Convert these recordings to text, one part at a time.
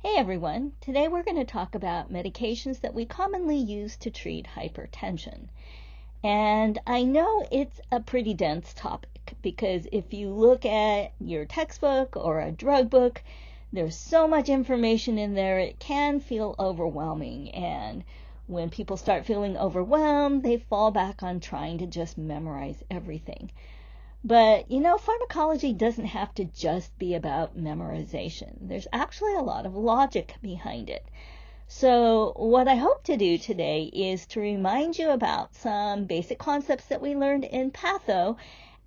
Hey everyone, today we're going to talk about medications that we commonly use to treat hypertension. And I know it's a pretty dense topic because if you look at your textbook or a drug book, there's so much information in there it can feel overwhelming. And when people start feeling overwhelmed, they fall back on trying to just memorize everything. But, pharmacology doesn't have to just be about memorization. There's actually a lot of logic behind it. So what I hope to do today is to remind you about some basic concepts that we learned in patho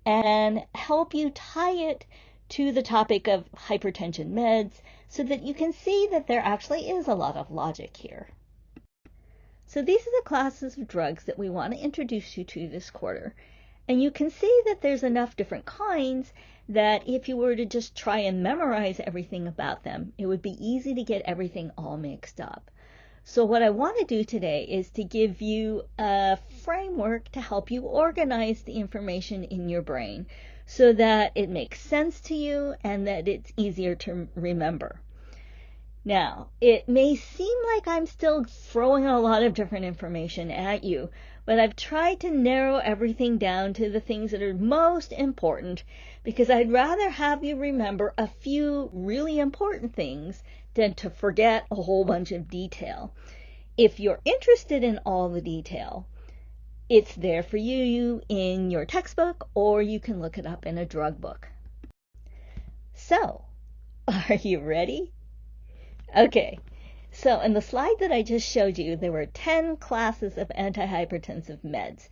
and help you tie it to the topic of hypertension meds so that you can see that there actually is a lot of logic here. So these are the classes of drugs that we want to introduce you to this quarter. And you can see that there's enough different kinds that if you were to just try and memorize everything about them, it would be easy to get everything all mixed up. So what I want to do today is to give you a framework to help you organize the information in your brain so that it makes sense to you and that it's easier to remember. Now, it may seem like I'm still throwing a lot of different information at you, but I've tried to narrow everything down to the things that are most important because I'd rather have you remember a few really important things than to forget a whole bunch of detail. If you're interested in all the detail, it's there for you in your textbook or you can look it up in a drug book. So, are you ready? Okay. So in the slide that I just showed you, there were 10 classes of antihypertensive meds.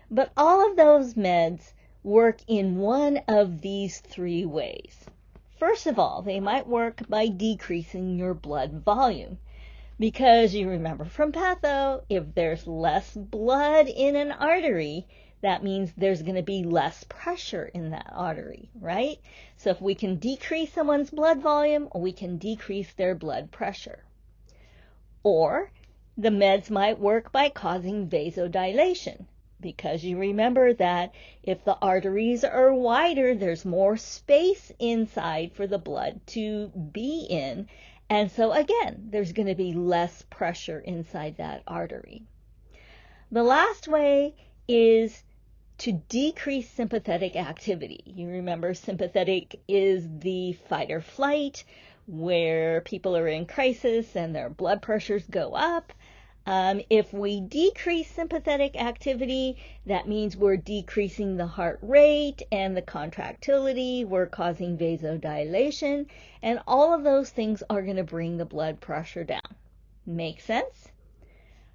But all of those meds work in one of these three ways. First of all, they might work by decreasing your blood volume. Because you remember from patho, if there's less blood in an artery, that means there's going to be less pressure in that artery, right? So if we can decrease someone's blood volume, we can decrease their blood pressure. Or the meds might work by causing vasodilation, because you remember that if the arteries are wider, there's more space inside for the blood to be in. And so again, there's going to be less pressure inside that artery. The last way is to decrease sympathetic activity. You remember sympathetic is the fight or flight, where people are in crisis and their blood pressures go up. If we decrease sympathetic activity, that means we're decreasing the heart rate and the contractility. We're causing vasodilation, and all of those things are going to bring the blood pressure down. Make sense?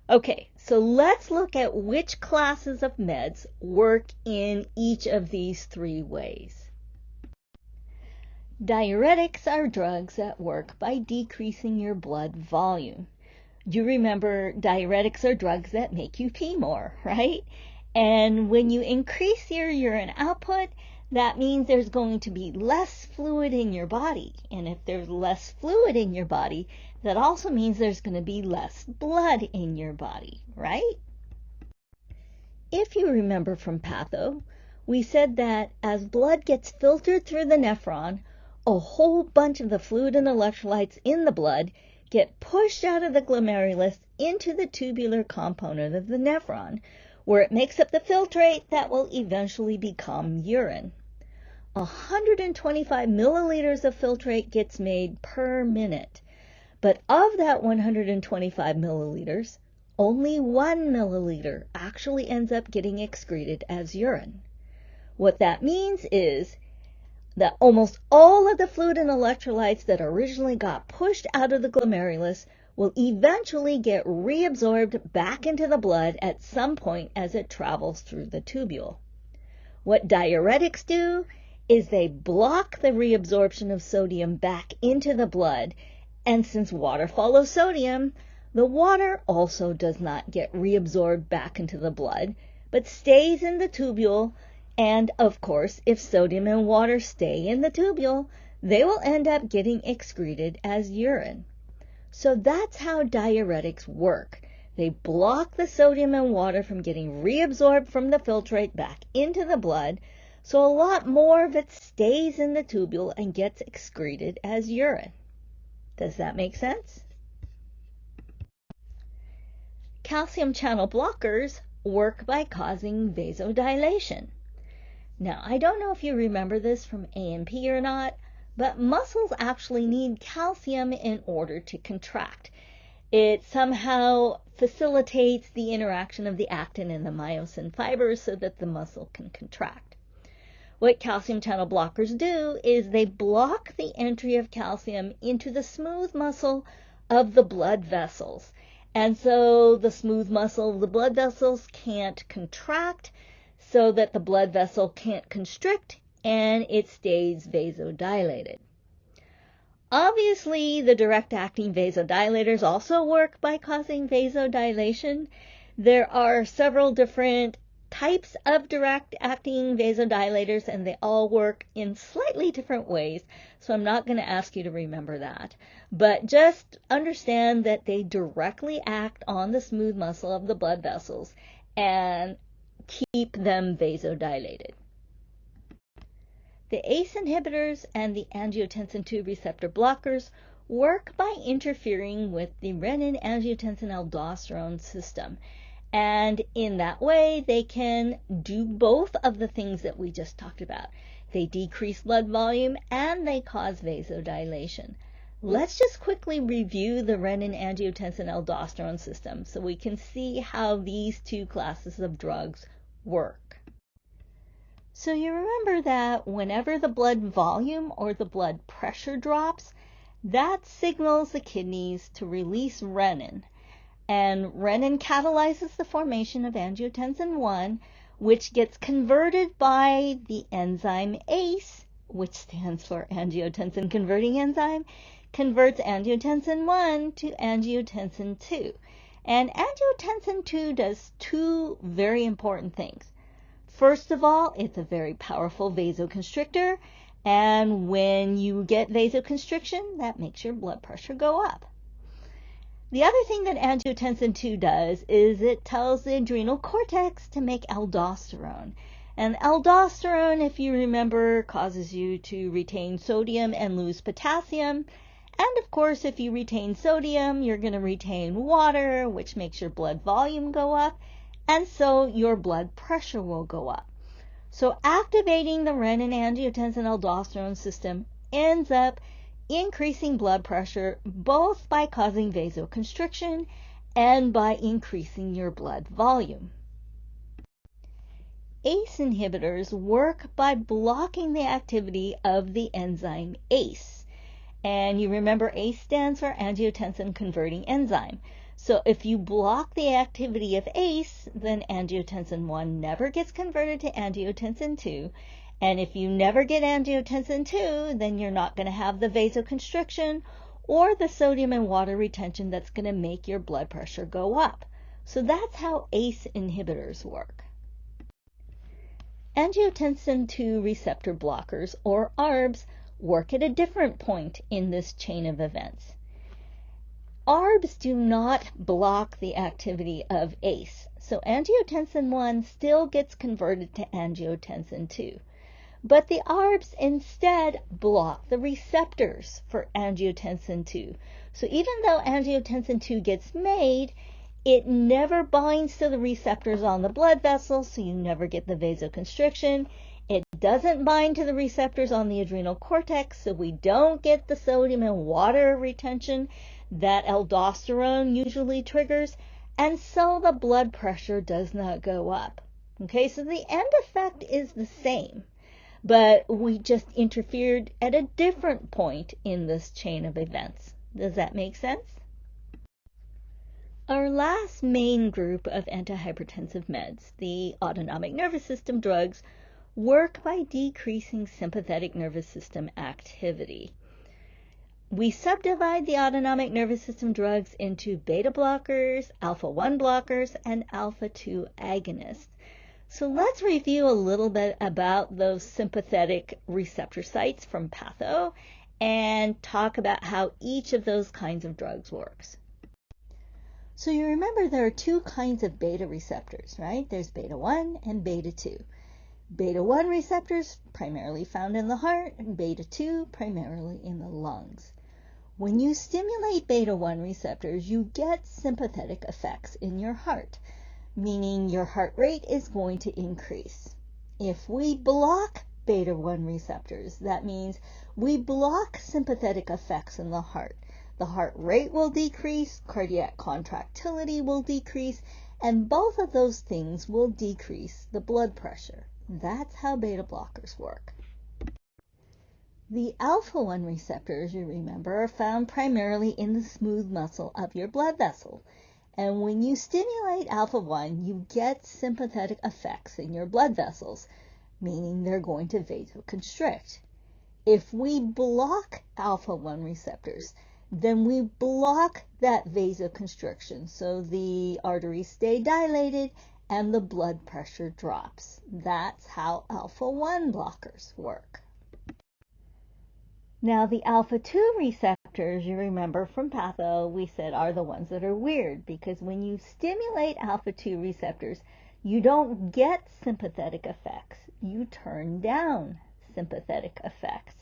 Okay, so let's look at which classes of meds work in each of these three ways. Diuretics are drugs that work by decreasing your blood volume. You remember diuretics are drugs that make you pee more, right? And when you increase your urine output, that means there's going to be less fluid in your body. And if there's less fluid in your body, that also means there's going to be less blood in your body, right? If you remember from patho, we said that as blood gets filtered through the nephron, a whole bunch of the fluid and electrolytes in the blood get pushed out of the glomerulus into the tubular component of the nephron, where it makes up the filtrate that will eventually become urine. 125 milliliters of filtrate gets made per minute, but of that 125 milliliters, only 1 milliliter actually ends up getting excreted as urine. What that means is that almost all of the fluid and electrolytes that originally got pushed out of the glomerulus will eventually get reabsorbed back into the blood at some point as it travels through the tubule. What diuretics do is they block the reabsorption of sodium back into the blood, and since water follows sodium, the water also does not get reabsorbed back into the blood, but stays in the tubule. And, of course, if sodium and water stay in the tubule, they will end up getting excreted as urine. So that's how diuretics work. They block the sodium and water from getting reabsorbed from the filtrate back into the blood, so a lot more of it stays in the tubule and gets excreted as urine. Does that make sense? Calcium channel blockers work by causing vasodilation. Now, I don't know if you remember this from A&P or not, but muscles actually need calcium in order to contract. It somehow facilitates the interaction of the actin and the myosin fibers so that the muscle can contract. What calcium channel blockers do is they block the entry of calcium into the smooth muscle of the blood vessels. And so the smooth muscle of the blood vessels can't contract, so that the blood vessel can't constrict, and it stays vasodilated. Obviously, the direct-acting vasodilators also work by causing vasodilation. There are several different types of direct-acting vasodilators, and they all work in slightly different ways, so I'm not going to ask you to remember that. But just understand that they directly act on the smooth muscle of the blood vessels and keep them vasodilated. The ACE inhibitors and the angiotensin II receptor blockers work by interfering with the renin-angiotensin-aldosterone system. And in that way, they can do both of the things that we just talked about. They decrease blood volume and they cause vasodilation. Let's just quickly review the renin-angiotensin-aldosterone system so we can see how these two classes of drugs work. So you remember that whenever the blood volume or the blood pressure drops, that signals the kidneys to release renin. And renin catalyzes the formation of angiotensin I, which gets converted by the enzyme ACE, which stands for angiotensin converting enzyme, converts angiotensin I to angiotensin II. And angiotensin II does two very important things. First of all, it's a very powerful vasoconstrictor, and when you get vasoconstriction, that makes your blood pressure go up. The other thing that angiotensin II does is it tells the adrenal cortex to make aldosterone. And aldosterone, if you remember, causes you to retain sodium and lose potassium. And of course, if you retain sodium, you're going to retain water, which makes your blood volume go up. And so your blood pressure will go up. So activating the renin-angiotensin-aldosterone system ends up increasing blood pressure both by causing vasoconstriction and by increasing your blood volume. ACE inhibitors work by blocking the activity of the enzyme ACE. And you remember ACE stands for angiotensin converting enzyme. So if you block the activity of ACE, then angiotensin I never gets converted to angiotensin II. And if you never get angiotensin II, then you're not going to have the vasoconstriction or the sodium and water retention that's going to make your blood pressure go up. So that's how ACE inhibitors work. Angiotensin II receptor blockers, or ARBs, work at a different point in this chain of events. ARBs do not block the activity of ACE, so angiotensin I still gets converted to angiotensin II. But the ARBs instead block the receptors for angiotensin II. So even though angiotensin II gets made, it never binds to the receptors on the blood vessels, so you never get the vasoconstriction. It doesn't bind to the receptors on the adrenal cortex, so we don't get the sodium and water retention that aldosterone usually triggers, and so the blood pressure does not go up. Okay, so the end effect is the same, but we just interfered at a different point in this chain of events. Does that make sense? Our last main group of antihypertensive meds, the autonomic nervous system drugs, work by decreasing sympathetic nervous system activity. We subdivide the autonomic nervous system drugs into beta blockers, alpha-1 blockers, and alpha-2 agonists. So let's review a little bit about those sympathetic receptor sites from patho and talk about how each of those kinds of drugs works. So you remember there are two kinds of beta receptors, right? There's beta 1 and beta 2. Beta 1 receptors primarily found in the heart, and beta 2 primarily in the lungs. When you stimulate beta-1 receptors, you get sympathetic effects in your heart, meaning your heart rate is going to increase. If we block beta-1 receptors, that means we block sympathetic effects in the heart rate will decrease, cardiac contractility will decrease, and both of those things will decrease the blood pressure. That's how beta blockers work. The alpha-1 receptors, you remember, are found primarily in the smooth muscle of your blood vessel. And when you stimulate alpha-1, you get sympathetic effects in your blood vessels, meaning they're going to vasoconstrict. If we block alpha-1 receptors, then we block that vasoconstriction, so the arteries stay dilated and the blood pressure drops. That's how alpha-1 blockers work. Now, the alpha-2 receptors, you remember from patho, we said are the ones that are weird, because when you stimulate alpha-2 receptors, you don't get sympathetic effects. You turn down sympathetic effects.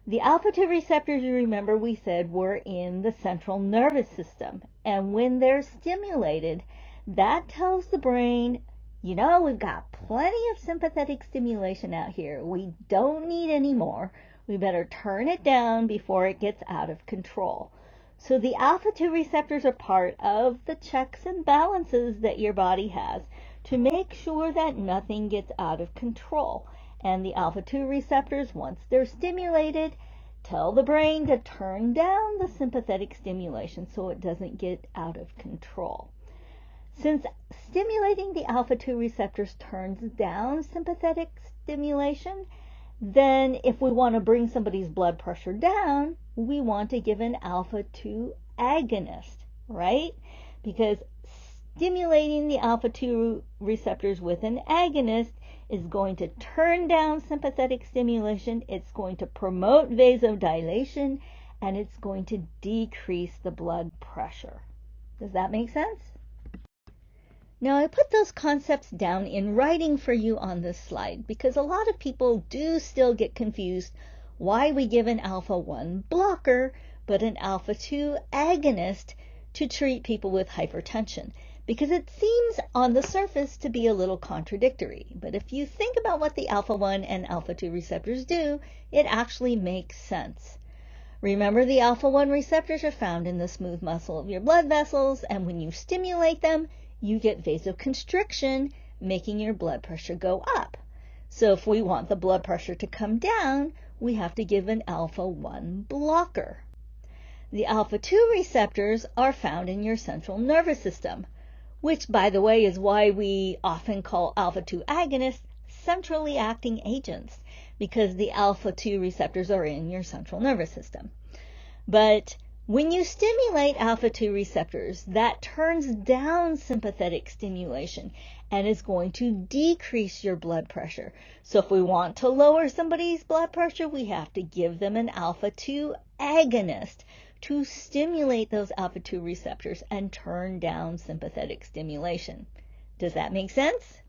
The alpha-2 receptors, you remember we said, were in the central nervous system. And when they're stimulated, that tells the brain, you know, we've got plenty of sympathetic stimulation out here. We don't need any more. We better turn it down before it gets out of control. So the alpha-2 receptors are part of the checks and balances that your body has to make sure that nothing gets out of control. And the alpha-2 receptors, once they're stimulated, tell the brain to turn down the sympathetic stimulation so it doesn't get out of control. Since stimulating the alpha-2 receptors turns down sympathetic stimulation, then if we want to bring somebody's blood pressure down, we want to give an alpha-2 agonist, right? Because stimulating the alpha-2 receptors with an agonist is going to turn down sympathetic stimulation, it's going to promote vasodilation, and it's going to decrease the blood pressure. Does that make sense? Now, I put those concepts down in writing for you on this slide because a lot of people do still get confused why we give an alpha-1 blocker but an alpha-2 agonist to treat people with hypertension, because it seems on the surface to be a little contradictory. But if you think about what the alpha-1 and alpha-2 receptors do, it actually makes sense. Remember, the alpha-1 receptors are found in the smooth muscle of your blood vessels, and when you stimulate them, you get vasoconstriction, making your blood pressure go up. So if we want the blood pressure to come down, we have to give an alpha-1 blocker. The alpha-2 receptors are found in your central nervous system, which, by the way, is why we often call alpha-2 agonists centrally acting agents, because the alpha-2 receptors are in your central nervous system. But when you stimulate alpha-2 receptors, that turns down sympathetic stimulation and is going to decrease your blood pressure. So if we want to lower somebody's blood pressure, we have to give them an alpha-2 agonist to stimulate those alpha-2 receptors and turn down sympathetic stimulation. Does that make sense?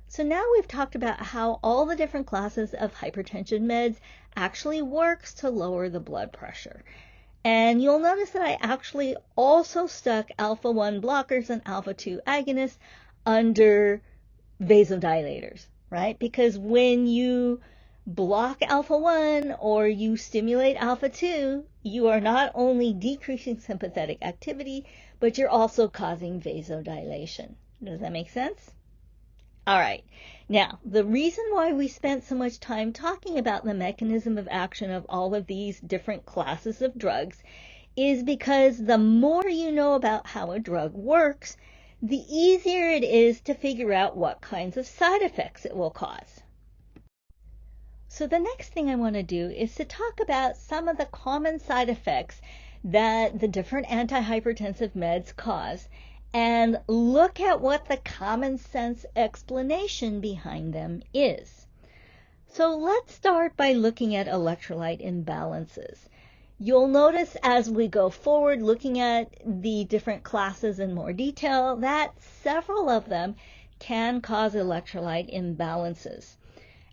So now we've talked about how all the different classes of hypertension meds actually works to lower the blood pressure. And you'll notice that I actually also stuck alpha-1 blockers and alpha-2 agonists under vasodilators, right? Because when you block alpha-1 or you stimulate alpha-2, you are not only decreasing sympathetic activity, but you're also causing vasodilation. Does that make sense? All right. Now, the reason why we spent so much time talking about the mechanism of action of all of these different classes of drugs is because the more you know about how a drug works, the easier it is to figure out what kinds of side effects it will cause. So the next thing I want to do is to talk about some of the common side effects that the different antihypertensive meds cause, and look at what the common sense explanation behind them is. So let's start by looking at electrolyte imbalances. You'll notice as we go forward looking at the different classes in more detail that several of them can cause electrolyte imbalances.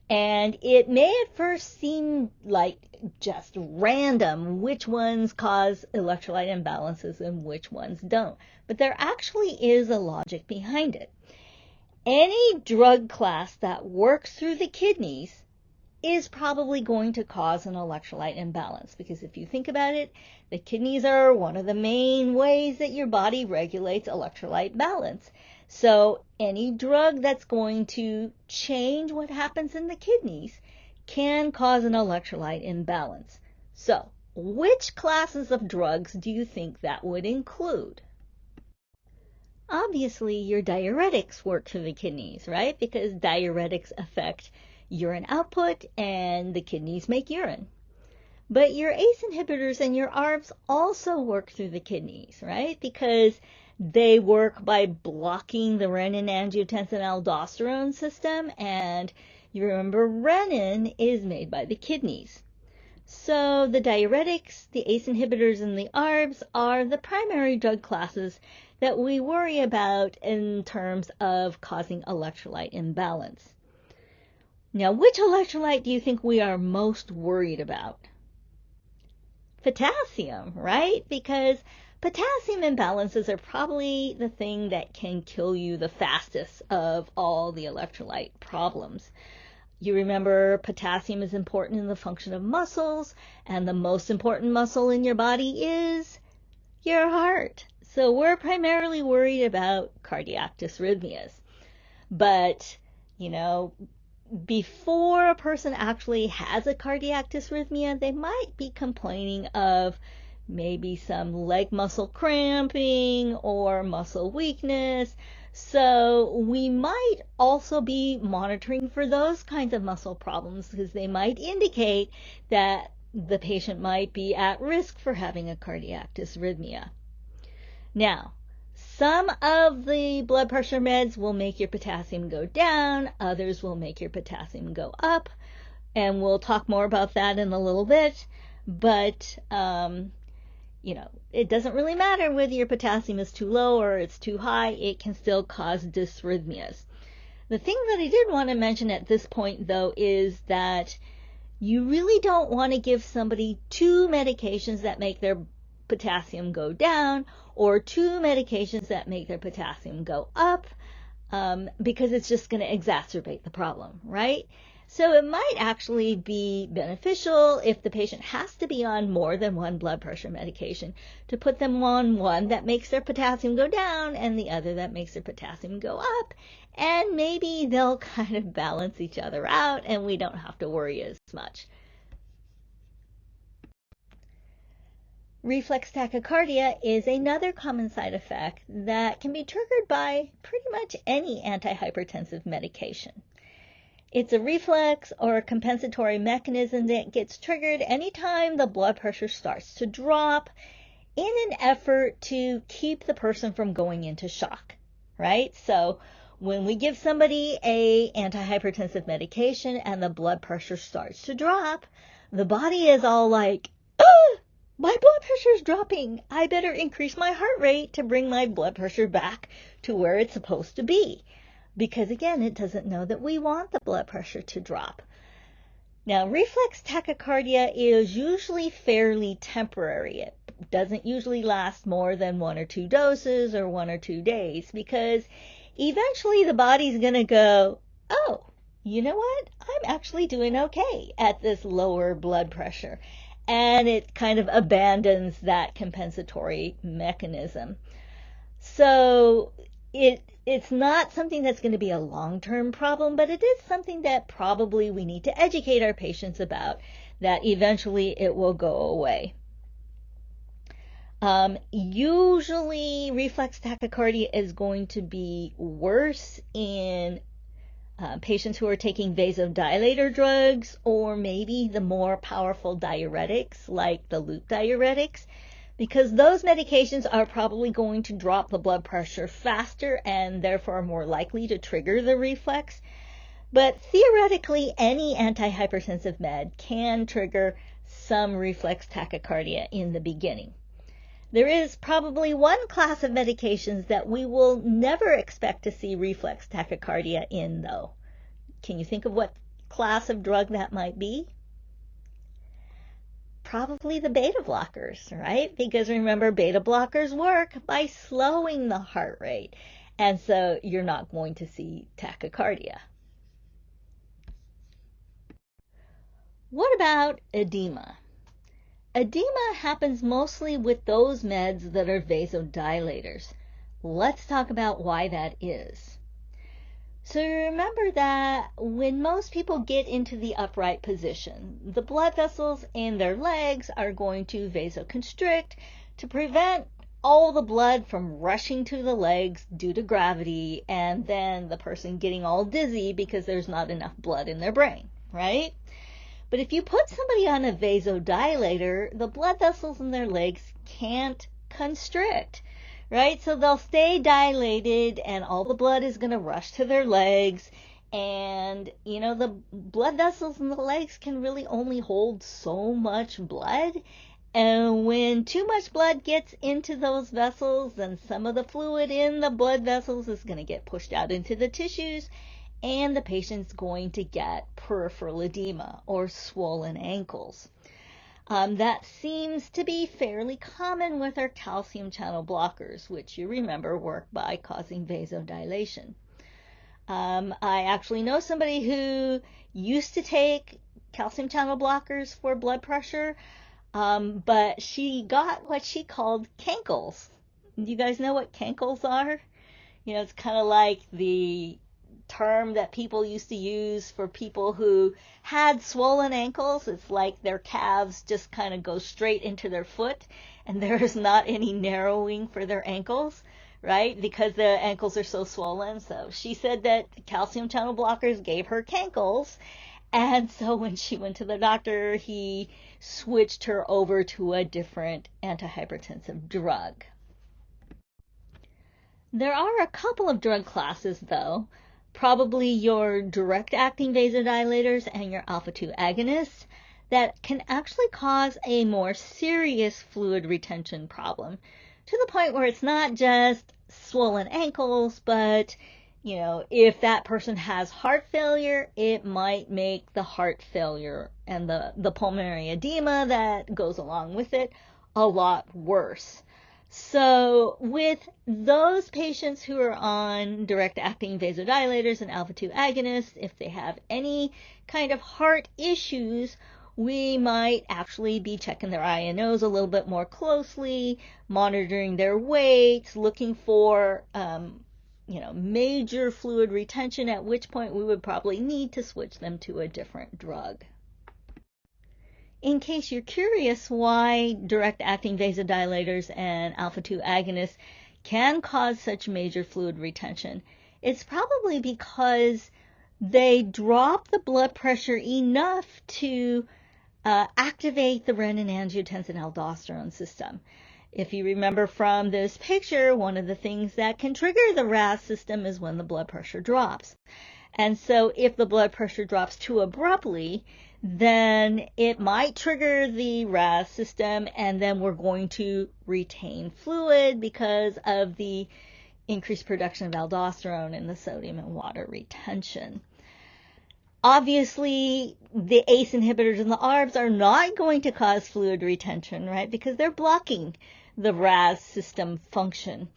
And it may at first seem like just random which ones cause electrolyte imbalances and which ones don't. But there actually is a logic behind it. Any drug class that works through the kidneys is probably going to cause an electrolyte imbalance, because if you think about it, the kidneys are one of the main ways that your body regulates electrolyte balance. So any drug that's going to change what happens in the kidneys can cause an electrolyte imbalance. So which classes of drugs do you think that would include? Obviously, your diuretics work through the kidneys, right? Because diuretics affect urine output and the kidneys make urine. But your ACE inhibitors and your ARBs also work through the kidneys, right? Because they work by blocking the renin-angiotensin-aldosterone system, and you remember renin is made by the kidneys. So the diuretics, the ACE inhibitors, and the ARBs are the primary drug classes that we worry about in terms of causing electrolyte imbalance. Now, which electrolyte do you think we are most worried about? Potassium, right? Because potassium imbalances are probably the thing that can kill you the fastest of all the electrolyte problems. You remember potassium is important in the function of muscles, and the most important muscle in your body is your heart. So we're primarily worried about cardiac dysrhythmias. But, before a person actually has a cardiac dysrhythmia, they might be complaining of maybe some leg muscle cramping or muscle weakness. So we might also be monitoring for those kinds of muscle problems, because they might indicate that the patient might be at risk for having a cardiac dysrhythmia. Now, some of the blood pressure meds will make your potassium go down, others will make your potassium go up, and we'll talk more about that in a little bit. But, it doesn't really matter whether your potassium is too low or it's too high, it can still cause dysrhythmias. The thing that I did want to mention at this point, though, is that you really don't want to give somebody two medications that make their potassium go down or two medications that make their potassium go up, because it's just going to exacerbate the problem, right? So it might actually be beneficial if the patient has to be on more than one blood pressure medication to put them on one that makes their potassium go down and the other that makes their potassium go up, and maybe they'll kind of balance each other out and we don't have to worry as much. Reflex tachycardia is another common side effect that can be triggered by pretty much any antihypertensive medication. It's a reflex or a compensatory mechanism that gets triggered anytime the blood pressure starts to drop in an effort to keep the person from going into shock, right? So when we give somebody a antihypertensive medication and the blood pressure starts to drop, the body is all like, my blood pressure is dropping. I better increase my heart rate to bring my blood pressure back to where it's supposed to be. Because again, it doesn't know that we want the blood pressure to drop. Now, reflex tachycardia is usually fairly temporary. It doesn't usually last more than 1 or 2 doses or 1 or 2 days, because eventually the body's going to go, oh, you know what? I'm actually doing okay at this lower blood pressure. And it kind of abandons that compensatory mechanism. So it's not something that's going to be a long-term problem, but it is something that probably we need to educate our patients about, that eventually it will go away. Usually reflex tachycardia is going to be worse in patients who are taking vasodilator drugs, or maybe the more powerful diuretics like the loop diuretics, because those medications are probably going to drop the blood pressure faster and therefore are more likely to trigger the reflex. But theoretically, any antihypertensive med can trigger some reflex tachycardia in the beginning. There is probably one class of medications that we will never expect to see reflex tachycardia in, though. Can you think of what class of drug that might be? Probably the beta blockers, right? Because remember, beta blockers work by slowing the heart rate. And so you're not going to see tachycardia. What about edema? Edema happens mostly with those meds that are vasodilators. Let's talk about why that is. So remember that when most people get into the upright position, the blood vessels in their legs are going to vasoconstrict to prevent all the blood from rushing to the legs due to gravity, and then the person getting all dizzy because there's not enough blood in their brain, right? But if you put somebody on a vasodilator, the blood vessels in their legs can't constrict, right? So they'll stay dilated and all the blood is going to rush to their legs. And, the blood vessels in the legs can really only hold so much blood. And when too much blood gets into those vessels, then some of the fluid in the blood vessels is going to get pushed out into the tissues, and the patient's going to get peripheral edema or swollen ankles. That seems to be fairly common with our calcium channel blockers, which you remember work by causing vasodilation. I actually know somebody who used to take calcium channel blockers for blood pressure, but she got what she called cankles. Do you guys know what cankles are? It's kind of like the term that people used to use for people who had swollen ankles. It's like their calves just kind of go straight into their foot and there's not any narrowing for their ankles, right? Because the ankles are so swollen. So she said that the calcium channel blockers gave her cankles. And so when she went to the doctor, he switched her over to a different antihypertensive drug. There are a couple of drug classes, though. Probably your direct-acting vasodilators and your alpha-2 agonists that can actually cause a more serious fluid retention problem, to the point where it's not just swollen ankles, but if that person has heart failure, it might make the heart failure and the pulmonary edema that goes along with it a lot worse. So with those patients who are on direct-acting vasodilators and alpha-2 agonists, if they have any kind of heart issues, we might actually be checking their eye and nose a little bit more closely, monitoring their weights, looking for major fluid retention, at which point we would probably need to switch them to a different drug. In case you're curious why direct-acting vasodilators and alpha-2 agonists can cause such major fluid retention, it's probably because they drop the blood pressure enough to activate the renin-angiotensin-aldosterone system. If you remember from this picture, one of the things that can trigger the RAS system is when the blood pressure drops. And so if the blood pressure drops too abruptly, then it might trigger the RAS system, and then we're going to retain fluid because of the increased production of aldosterone and the sodium and water retention. Obviously, the ACE inhibitors and the ARBs are not going to cause fluid retention, right? Because they're blocking the RAS system function.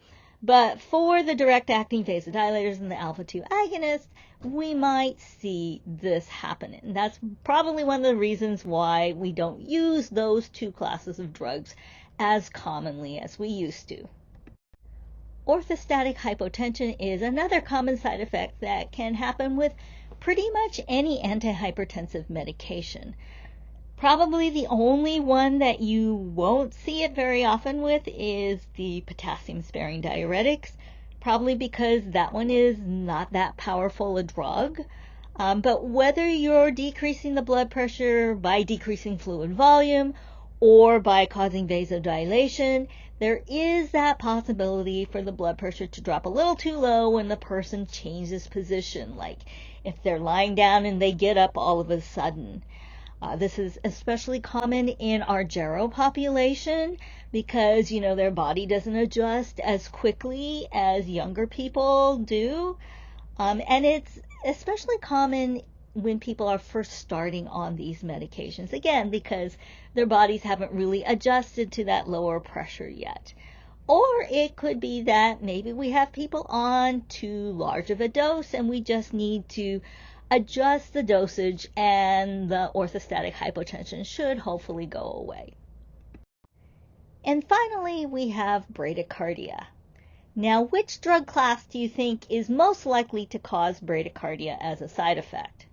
But for the direct-acting vasodilators and the alpha-2 agonists, we might see this happen. And that's probably one of the reasons why we don't use those two classes of drugs as commonly as we used to. Orthostatic hypotension is another common side effect that can happen with pretty much any antihypertensive medication. Probably the only one that you won't see it very often with is the potassium-sparing diuretics, probably because that one is not that powerful a drug. But whether you're decreasing the blood pressure by decreasing fluid volume or by causing vasodilation, there is that possibility for the blood pressure to drop a little too low when the person changes position, like if they're lying down and they get up all of a sudden. This is especially common in our gero population because, their body doesn't adjust as quickly as younger people do. And it's especially common when people are first starting on these medications, again, because their bodies haven't really adjusted to that lower pressure yet. Or it could be that maybe we have people on too large of a dose and we just need to adjust the dosage, and the orthostatic hypotension should hopefully go away. And finally, we have bradycardia. Now, which drug class do you think is most likely to cause bradycardia as a side effect?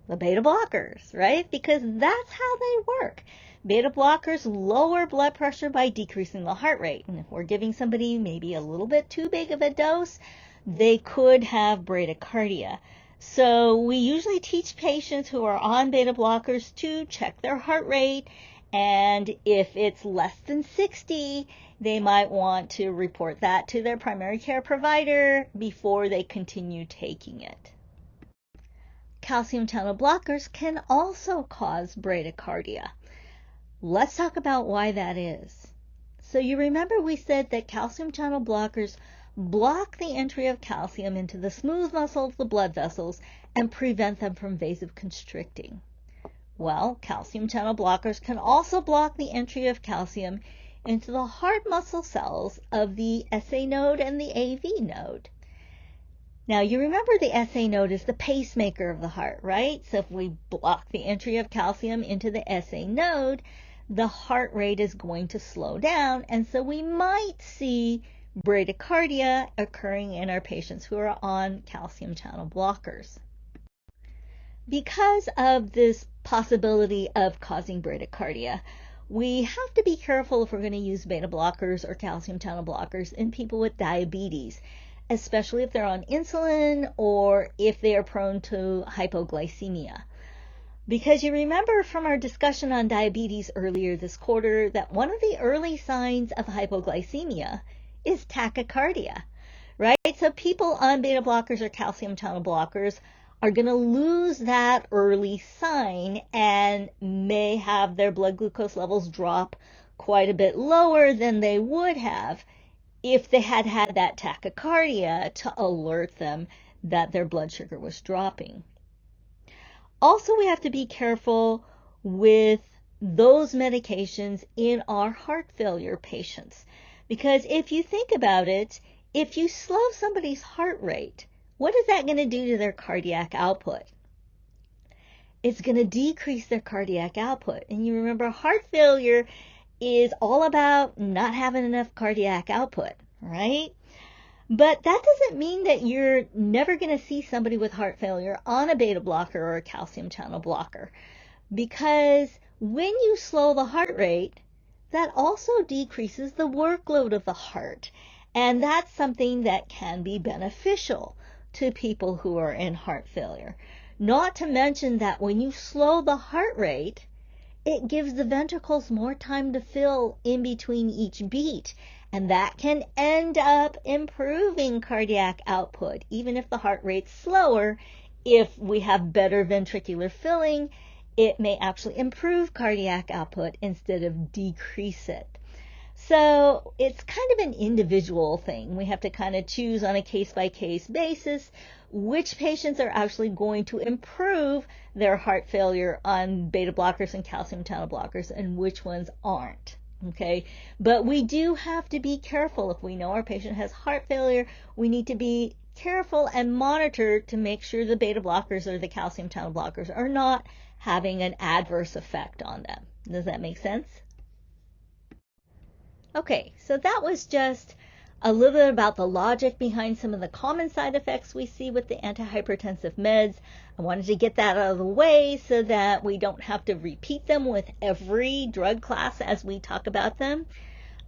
The beta blockers, right? Because that's how they work. Beta blockers lower blood pressure by decreasing the heart rate. And if we're giving somebody maybe a little bit too big of a dose, they could have bradycardia. So we usually teach patients who are on beta blockers to check their heart rate, and if it's less than 60, they might want to report that to their primary care provider before they continue taking it. Calcium channel blockers can also cause bradycardia. Let's talk about why that is. So you remember we said that calcium channel blockers block the entry of calcium into the smooth muscle of the blood vessels and prevent them from vasoconstricting. Well, calcium channel blockers can also block the entry of calcium into the heart muscle cells of the SA node and the AV node. Now, you remember the SA node is the pacemaker of the heart, right? So if we block the entry of calcium into the SA node, the heart rate is going to slow down, and so we might see bradycardia occurring in our patients who are on calcium channel blockers. Because of this possibility of causing bradycardia, we have to be careful if we're going to use beta blockers or calcium channel blockers in people with diabetes, especially if they're on insulin or if they are prone to hypoglycemia. Because you remember from our discussion on diabetes earlier this quarter that one of the early signs of hypoglycemia is tachycardia, right? So people on beta blockers or calcium channel blockers are going to lose that early sign and may have their blood glucose levels drop quite a bit lower than they would have if they had had that tachycardia to alert them that their blood sugar was dropping. Also, we have to be careful with those medications in our heart failure patients, because if you think about it, if you slow somebody's heart rate, what is that going to do to their cardiac output? It's going to decrease their cardiac output. And you remember, heart failure is all about not having enough cardiac output, right? But that doesn't mean that you're never going to see somebody with heart failure on a beta blocker or a calcium channel blocker. Because when you slow the heart rate, that also decreases the workload of the heart. And that's something that can be beneficial to people who are in heart failure. Not to mention that when you slow the heart rate, it gives the ventricles more time to fill in between each beat, and that can end up improving cardiac output. Even if the heart rate's slower, if we have better ventricular filling, it may actually improve cardiac output instead of decrease it. So it's kind of an individual thing. We have to kind of choose on a case-by-case basis which patients are actually going to improve their heart failure on beta blockers and calcium channel blockers and which ones aren't. Okay, but we do have to be careful. If we know our patient has heart failure, we need to be careful and monitor to make sure the beta blockers or the calcium channel blockers are not having an adverse effect on them. Does that make sense? Okay, so that was just a little bit about the logic behind some of the common side effects we see with the antihypertensive meds. I wanted to get that out of the way so that we don't have to repeat them with every drug class as we talk about them.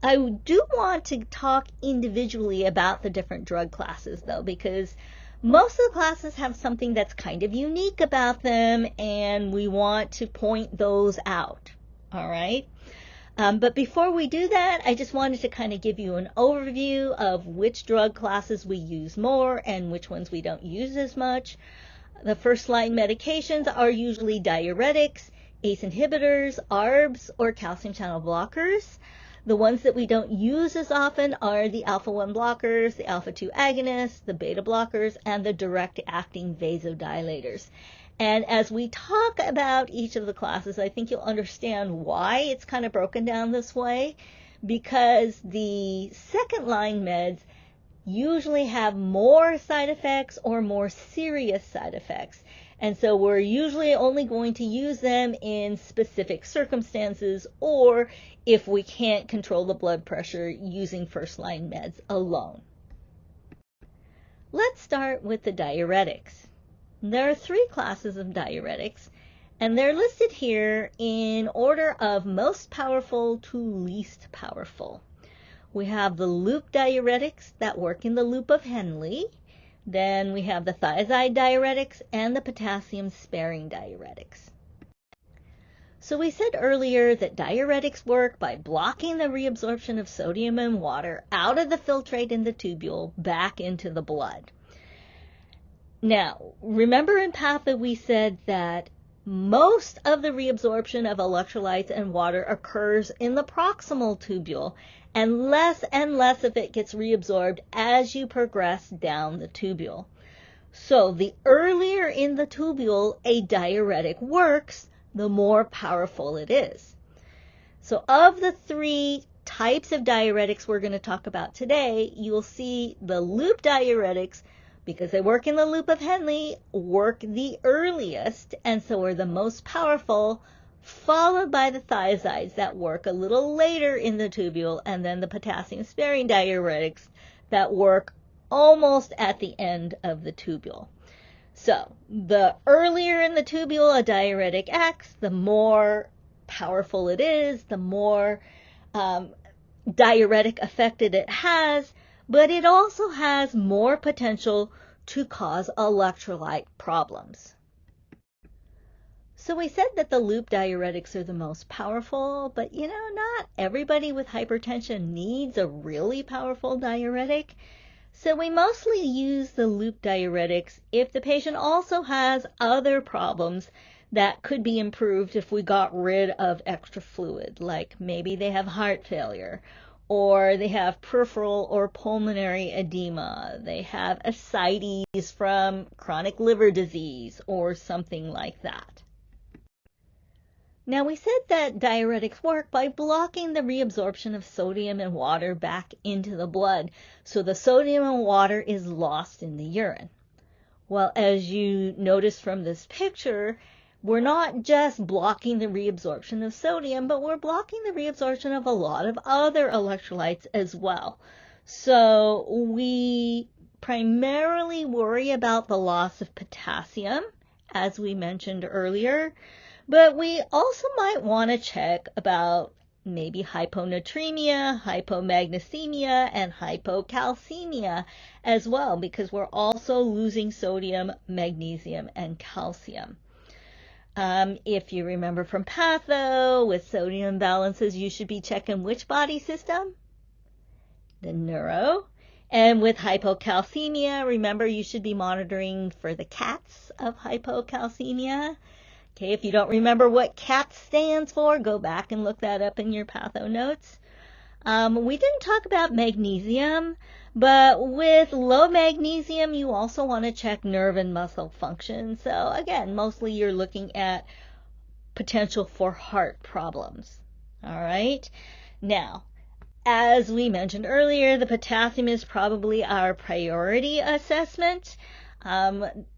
I do want to talk individually about the different drug classes though, because most of the classes have something that's kind of unique about them, and we want to point those out. All right. But before we do that, I just wanted to kind of give you an overview of which drug classes we use more and which ones we don't use as much. The first line medications are usually diuretics, ACE inhibitors, ARBs, or calcium channel blockers. The ones that we don't use as often are the alpha-1 blockers, the alpha-2 agonists, the beta blockers, and the direct-acting vasodilators. And as we talk about each of the classes, I think you'll understand why it's kind of broken down this way, because the second-line meds usually have more side effects or more serious side effects. And so we're usually only going to use them in specific circumstances, or if we can't control the blood pressure using first-line meds alone. Let's start with the diuretics. There are 3 classes of diuretics, and they're listed here in order of most powerful to least powerful. We have the loop diuretics that work in the loop of Henle. Then we have the thiazide diuretics and the potassium-sparing diuretics. So we said earlier that diuretics work by blocking the reabsorption of sodium and water out of the filtrate in the tubule back into the blood. Now, remember in patho we said that most of the reabsorption of electrolytes and water occurs in the proximal tubule, and less of it gets reabsorbed as you progress down the tubule. So the earlier in the tubule a diuretic works, the more powerful it is. So of the 3 types of diuretics we're going to talk about today, you'll see the loop diuretics, because they work in the loop of Henle, work the earliest, and so are the most powerful, followed by the thiazides that work a little later in the tubule, and then the potassium-sparing diuretics that work almost at the end of the tubule. So the earlier in the tubule a diuretic acts, the more powerful it is, the more diuretic effect it has, but it also has more potential to cause electrolyte problems. So we said that the loop diuretics are the most powerful, but not everybody with hypertension needs a really powerful diuretic. So we mostly use the loop diuretics if the patient also has other problems that could be improved if we got rid of extra fluid, like maybe they have heart failure, or they have peripheral or pulmonary edema, they have ascites from chronic liver disease, or something like that. Now we said that diuretics work by blocking the reabsorption of sodium and water back into the blood, so the sodium and water is lost in the urine. Well, as you notice from this picture, we're not just blocking the reabsorption of sodium, but we're blocking the reabsorption of a lot of other electrolytes as well. So we primarily worry about the loss of potassium, as we mentioned earlier, but we also might want to check about maybe hyponatremia, hypomagnesemia, and hypocalcemia as well, because we're also losing sodium, magnesium, and calcium. If you remember from patho, with sodium imbalances, you should be checking which body system? The neuro. And with hypocalcemia, remember you should be monitoring for the CATs of hypocalcemia. Okay, if you don't remember what CAT stands for, go back and look that up in your patho notes. We didn't talk about magnesium, but with low magnesium, you also want to check nerve and muscle function. So again, mostly you're looking at potential for heart problems. All right. Now, as we mentioned earlier, the potassium is probably our priority assessment.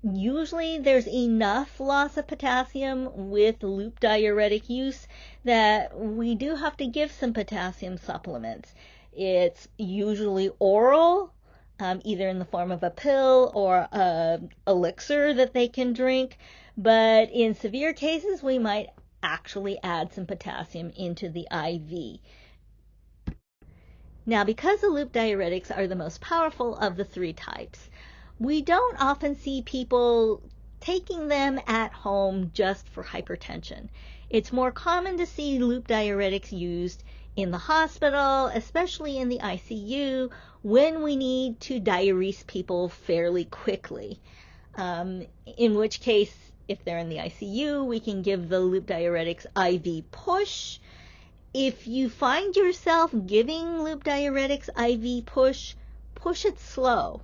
Usually there's enough loss of potassium with loop diuretic use that we do have to give some potassium supplements. It's usually oral, either in the form of a pill or an elixir that they can drink, but in severe cases we might actually add some potassium into the IV. Now, because the loop diuretics are the most powerful of the 3 types, we don't often see people taking them at home just for hypertension. It's more common to see loop diuretics used in the hospital, especially in the ICU, when we need to diurese people fairly quickly. In which case, if they're in the ICU, we can give the loop diuretics IV push. if you find yourself giving loop diuretics IV push it slow,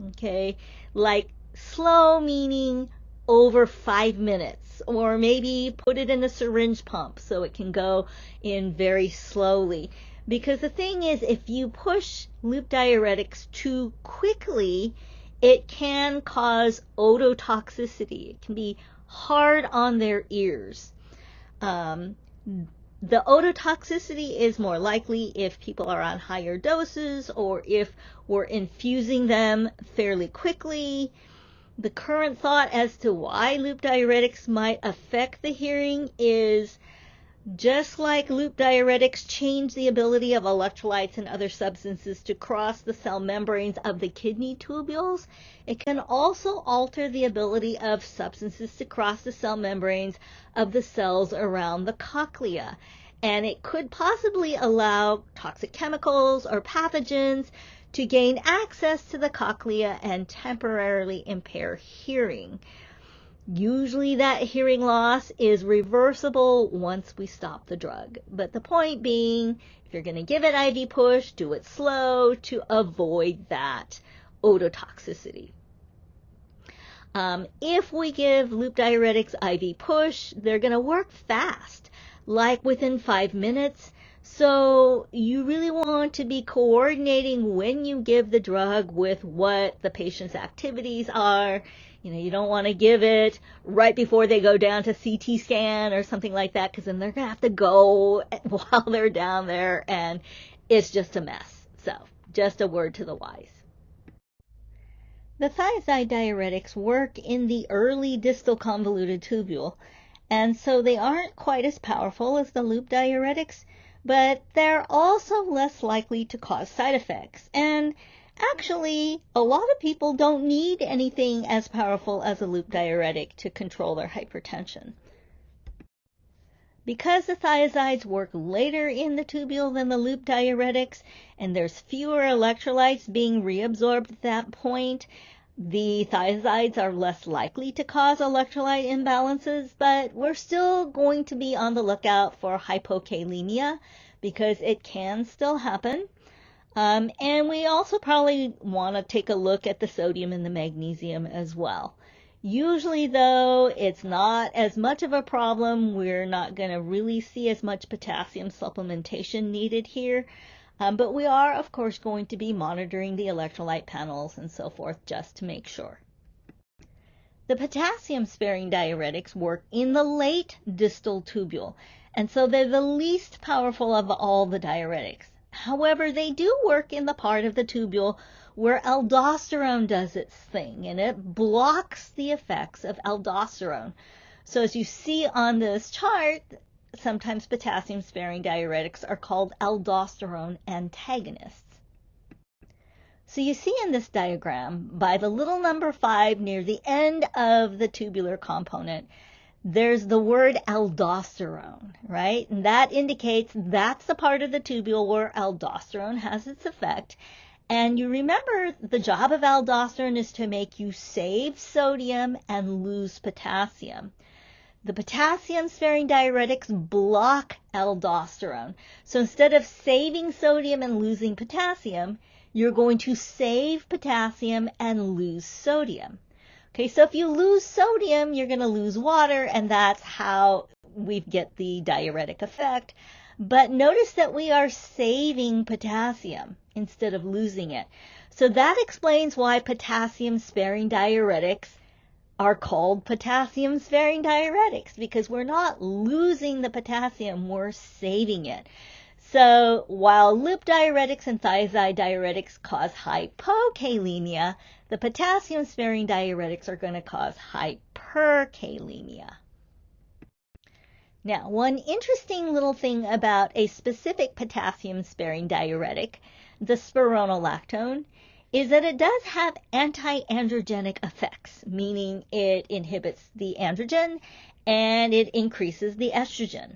okay? Like slow meaning over 5 minutes, or maybe put it in a syringe pump so it can go in very slowly. Because the thing is, if you push loop diuretics too quickly, it can cause ototoxicity. It can be hard on their ears. The ototoxicity is more likely if people are on higher doses or if we're infusing them fairly quickly. The current thought as to why loop diuretics might affect the hearing is just like loop diuretics change the ability of electrolytes and other substances to cross the cell membranes of the kidney tubules, it can also alter the ability of substances to cross the cell membranes of the cells around the cochlea. And it could possibly allow toxic chemicals or pathogens to gain access to the cochlea and temporarily impair hearing. Usually that hearing loss is reversible once we stop the drug. But the point being, if you're going to give it IV push, do it slow to avoid that ototoxicity. If we give loop diuretics IV push, they're going to work fast, like within 5 minutes. So you really want to be coordinating when you give the drug with what the patient's activities are. You don't want to give it right before they go down to CT scan or something like that, because then they're going to have to go while they're down there, and it's just a mess. So just a word to the wise. The thiazide diuretics work in the early distal convoluted tubule, and so they aren't quite as powerful as the loop diuretics, but they're also less likely to cause side effects. And actually, a lot of people don't need anything as powerful as a loop diuretic to control their hypertension. Because the thiazides work later in the tubule than the loop diuretics, and there's fewer electrolytes being reabsorbed at that point, the thiazides are less likely to cause electrolyte imbalances, but we're still going to be on the lookout for hypokalemia because it can still happen. And we also probably want to take a look at the sodium and the magnesium as well. Usually, though, it's not as much of a problem. We're not going to really see as much potassium supplementation needed here. But we are, of course, going to be monitoring the electrolyte panels and so forth just to make sure. The potassium-sparing diuretics work in the late distal tubule, and so they're the least powerful of all the diuretics. However, they do work in the part of the tubule where aldosterone does its thing, and it blocks the effects of aldosterone. So as you see on this chart, sometimes potassium-sparing diuretics are called aldosterone antagonists. So you see in this diagram, by the little number 5 near the end of the tubular component, there's the word aldosterone, right? And that indicates that's the part of the tubule where aldosterone has its effect. And you remember the job of aldosterone is to make you save sodium and lose potassium. The potassium-sparing diuretics block aldosterone. So instead of saving sodium and losing potassium, you're going to save potassium and lose sodium. Okay, so if you lose sodium, you're going to lose water, and that's how we get the diuretic effect. But notice that we are saving potassium instead of losing it. So that explains why potassium-sparing diuretics are called potassium-sparing diuretics, because we're not losing the potassium, we're saving it. So while loop diuretics and thiazide diuretics cause hypokalemia, the potassium-sparing diuretics are going to cause hyperkalemia. Now, one interesting little thing about a specific potassium-sparing diuretic, the spironolactone, is that it does have anti-androgenic effects, meaning it inhibits the androgen and it increases the estrogen.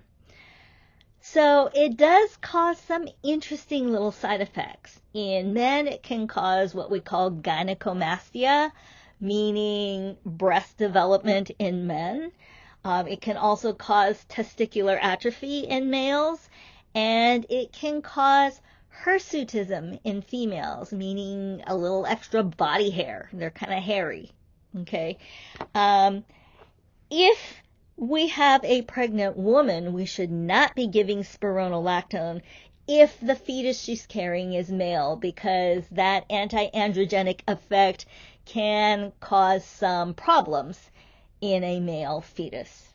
So it does cause some interesting little side effects. In men, it can cause what we call gynecomastia, meaning breast development in men. It can also cause testicular atrophy in males. and it can cause hirsutism in females, meaning a little extra body hair. They're kind of hairy. Okay. If we have a pregnant woman, we should not be giving spironolactone if the fetus she's carrying is male, because that anti-androgenic effect can cause some problems in a male fetus.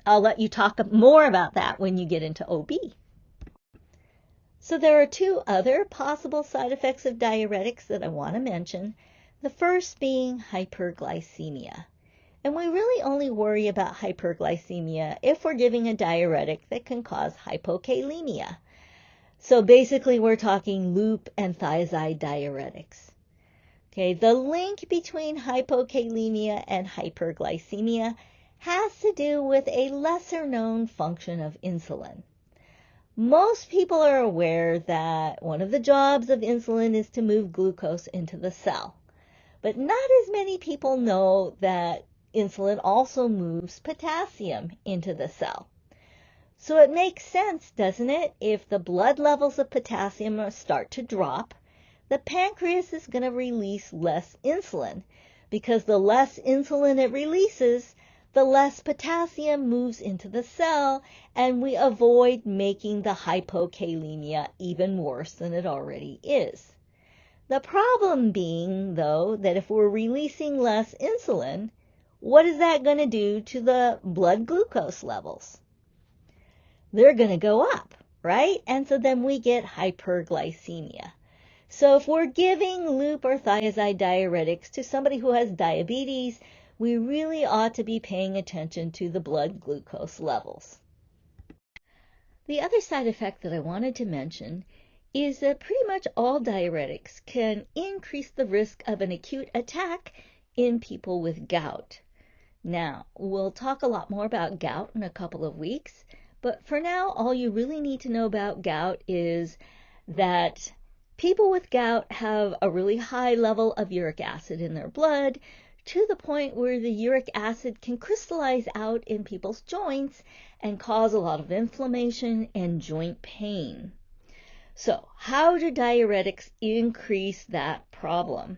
I'll let you talk more about that when you get into OB. So there are two other possible side effects of diuretics that I want to mention. The first being hyperglycemia. And we really only worry about hyperglycemia if we're giving a diuretic that can cause hypokalemia. So basically we're talking loop and thiazide diuretics. Okay, the link between hypokalemia and hyperglycemia has to do with a lesser known function of insulin. Most people are aware that one of the jobs of insulin is to move glucose into the cell. But not as many people know that insulin also moves potassium into the cell. So it makes sense, doesn't it? If the blood levels of potassium start to drop, the pancreas is going to release less insulin, because the less insulin it releases, the less potassium moves into the cell, and we avoid making the hypokalemia even worse than it already is. The problem being, though, that if we're releasing less insulin, what is that going to do to the blood glucose levels? They're going to go up, right? And so then we get hyperglycemia. So if we're giving loop or thiazide diuretics to somebody who has diabetes, we really ought to be paying attention to the blood glucose levels. The other side effect that I wanted to mention is that pretty much all diuretics can increase the risk of an acute attack in people with gout. Now, we'll talk a lot more about gout in a couple of weeks, but for now, all you really need to know about gout is that people with gout have a really high level of uric acid in their blood, to the point where the uric acid can crystallize out in people's joints and cause a lot of inflammation and joint pain. So, how do diuretics increase that problem?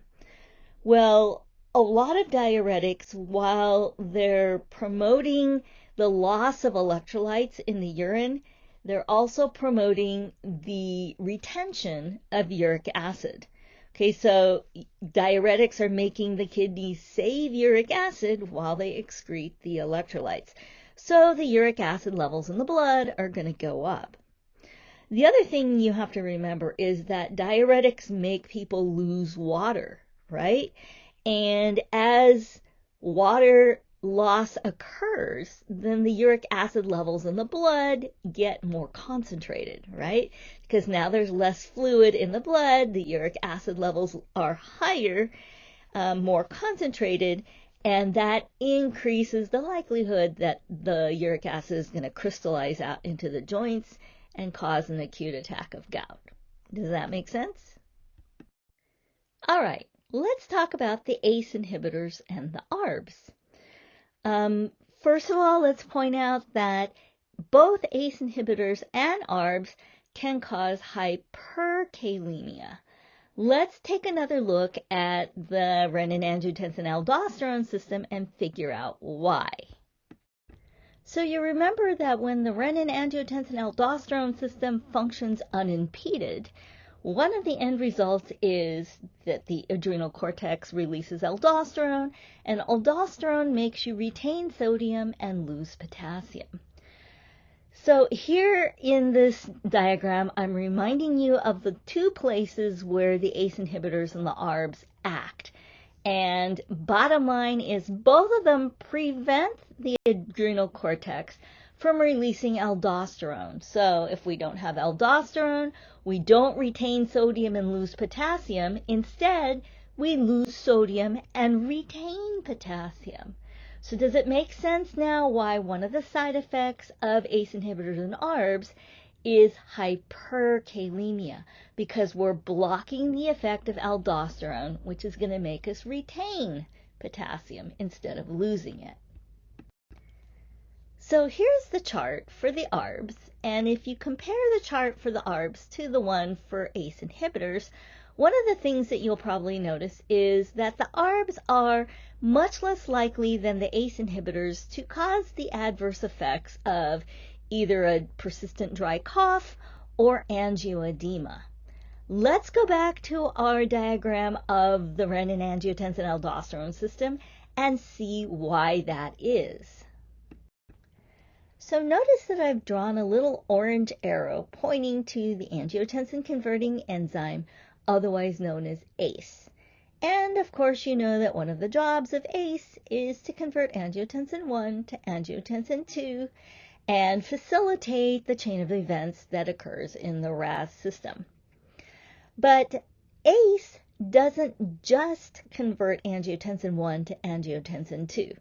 Well, a lot of diuretics, while they're promoting the loss of electrolytes in the urine, they're also promoting the retention of uric acid. Okay, so diuretics are making the kidneys save uric acid while they excrete the electrolytes. So the uric acid levels in the blood are going to go up. The other thing you have to remember is that diuretics make people lose water, right? And as water loss occurs, then the uric acid levels in the blood get more concentrated, right? Because now there's less fluid in the blood, the uric acid levels are higher, more concentrated, and that increases the likelihood that the uric acid is going to crystallize out into the joints and cause an acute attack of gout. Does that make sense? All right, let's talk about the ACE inhibitors and the ARBs. First of all, let's point out that both ACE inhibitors and ARBs can cause hyperkalemia. Let's take another look at the renin-angiotensin-aldosterone system and figure out why. So you remember that when the renin-angiotensin-aldosterone system functions unimpeded, one of the end results is that the adrenal cortex releases aldosterone, and aldosterone makes you retain sodium and lose potassium. So here in this diagram, I'm reminding you of the two places where the ACE inhibitors and the ARBs act. And bottom line is both of them prevent the adrenal cortex from releasing aldosterone. So if we don't have aldosterone, we don't retain sodium and lose potassium. Instead, we lose sodium and retain potassium. So does it make sense now why one of the side effects of ACE inhibitors and ARBs is hyperkalemia? Because we're blocking the effect of aldosterone, which is going to make us retain potassium instead of losing it. So here's the chart for the ARBs, and if you compare the chart for the ARBs to the one for ACE inhibitors, one of the things that you'll probably notice is that the ARBs are much less likely than the ACE inhibitors to cause the adverse effects of either a persistent dry cough or angioedema. Let's go back to our diagram of the renin-angiotensin-aldosterone system and see why that is. So notice that I've drawn a little orange arrow pointing to the angiotensin-converting enzyme, otherwise known as ACE. And of course you know that one of the jobs of ACE is to convert angiotensin 1 to angiotensin 2 and facilitate the chain of events that occurs in the RAS system. But ACE doesn't just convert angiotensin 1 to angiotensin 2.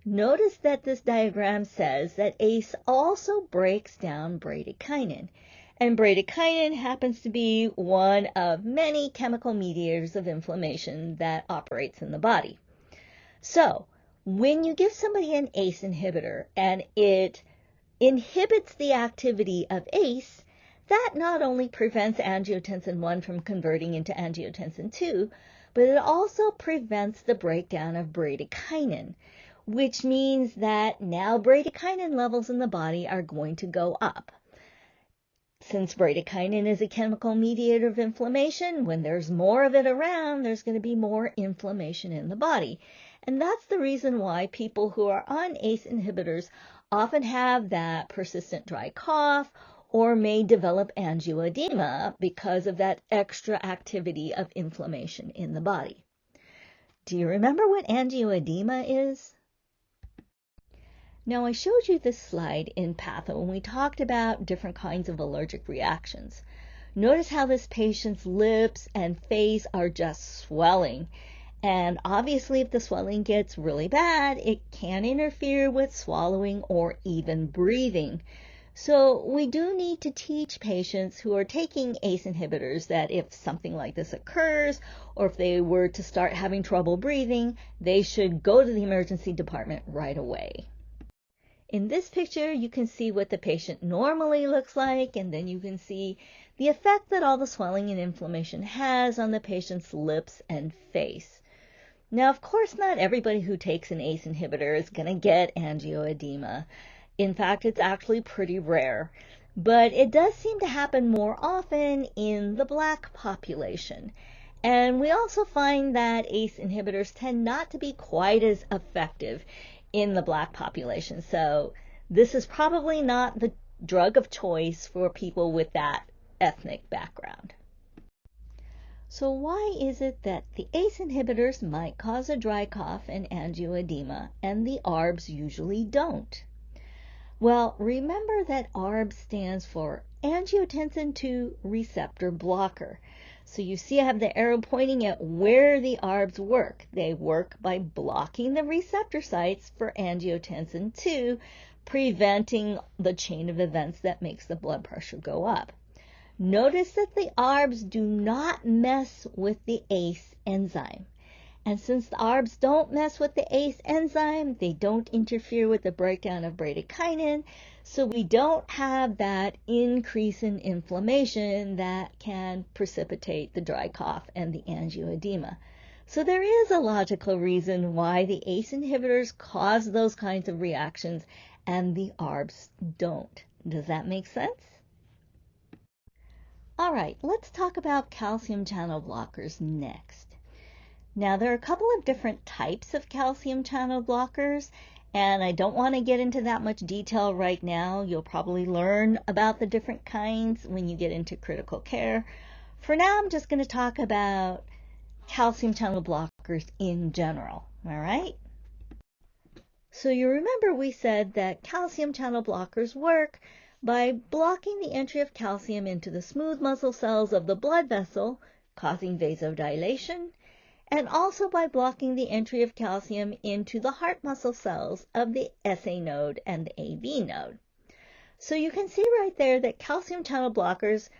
Notice that this diagram says that ACE also breaks down bradykinin, and bradykinin happens to be one of many chemical mediators of inflammation that operates in the body. So, when you give somebody an ACE inhibitor and it inhibits the activity of ACE, that not only prevents angiotensin 1 from converting into angiotensin 2, but it also prevents the breakdown of bradykinin, which means that now bradykinin levels in the body are going to go up. Since bradykinin is a chemical mediator of inflammation, when there's more of it around, there's going to be more inflammation in the body. And that's the reason why people who are on ACE inhibitors often have that persistent dry cough or may develop angioedema because of that extra activity of inflammation in the body. Do you remember what angioedema is? Now, I showed you this slide in Patho when we talked about different kinds of allergic reactions. Notice how this patient's lips and face are just swelling. And obviously, if the swelling gets really bad, it can interfere with swallowing or even breathing. So we do need to teach patients who are taking ACE inhibitors that if something like this occurs, or if they were to start having trouble breathing, they should go to the emergency department right away. In this picture, you can see what the patient normally looks like, and then you can see the effect that all the swelling and inflammation has on the patient's lips and face. Now, of course, not everybody who takes an ACE inhibitor is going to get angioedema. In fact, it's actually pretty rare, but it does seem to happen more often in the Black population. And we also find that ACE inhibitors tend not to be quite as effective in the Black population. So this is probably not the drug of choice for people with that ethnic background. So why is it that the ACE inhibitors might cause a dry cough and angioedema and the ARBs usually don't? Well, remember that ARB stands for angiotensin 2 receptor blocker. So you see I have the arrow pointing at where the ARBs work. They work by blocking the receptor sites for angiotensin 2, preventing the chain of events that makes the blood pressure go up. Notice that the ARBs do not mess with the ACE enzyme. And since the ARBs don't mess with the ACE enzyme, they don't interfere with the breakdown of bradykinin, so we don't have that increase in inflammation that can precipitate the dry cough and the angioedema. So there is a logical reason why the ACE inhibitors cause those kinds of reactions and the ARBs don't. Does that make sense? All right, let's talk about calcium channel blockers next. Now, there are a couple of different types of calcium channel blockers, and I don't want to get into that much detail right now. You'll probably learn about the different kinds when you get into critical care. For now, I'm just going to talk about calcium channel blockers in general, all right? So you remember we said that calcium channel blockers work by blocking the entry of calcium into the smooth muscle cells of the blood vessel, causing vasodilation, and also by blocking the entry of calcium into the heart muscle cells of the SA node and the AV node. So you can see right there that calcium channel blockers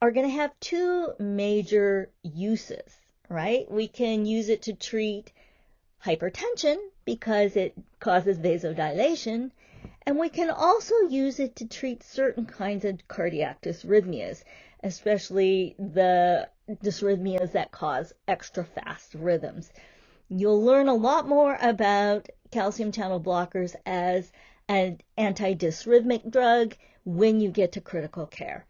are going to have two major uses, right? We can use it to treat hypertension because it causes vasodilation, And we can also use it to treat certain kinds of cardiac dysrhythmias, especially the dysrhythmias that cause extra fast rhythms. You'll learn a lot more about calcium channel blockers as an antidysrhythmic drug when you get to critical care.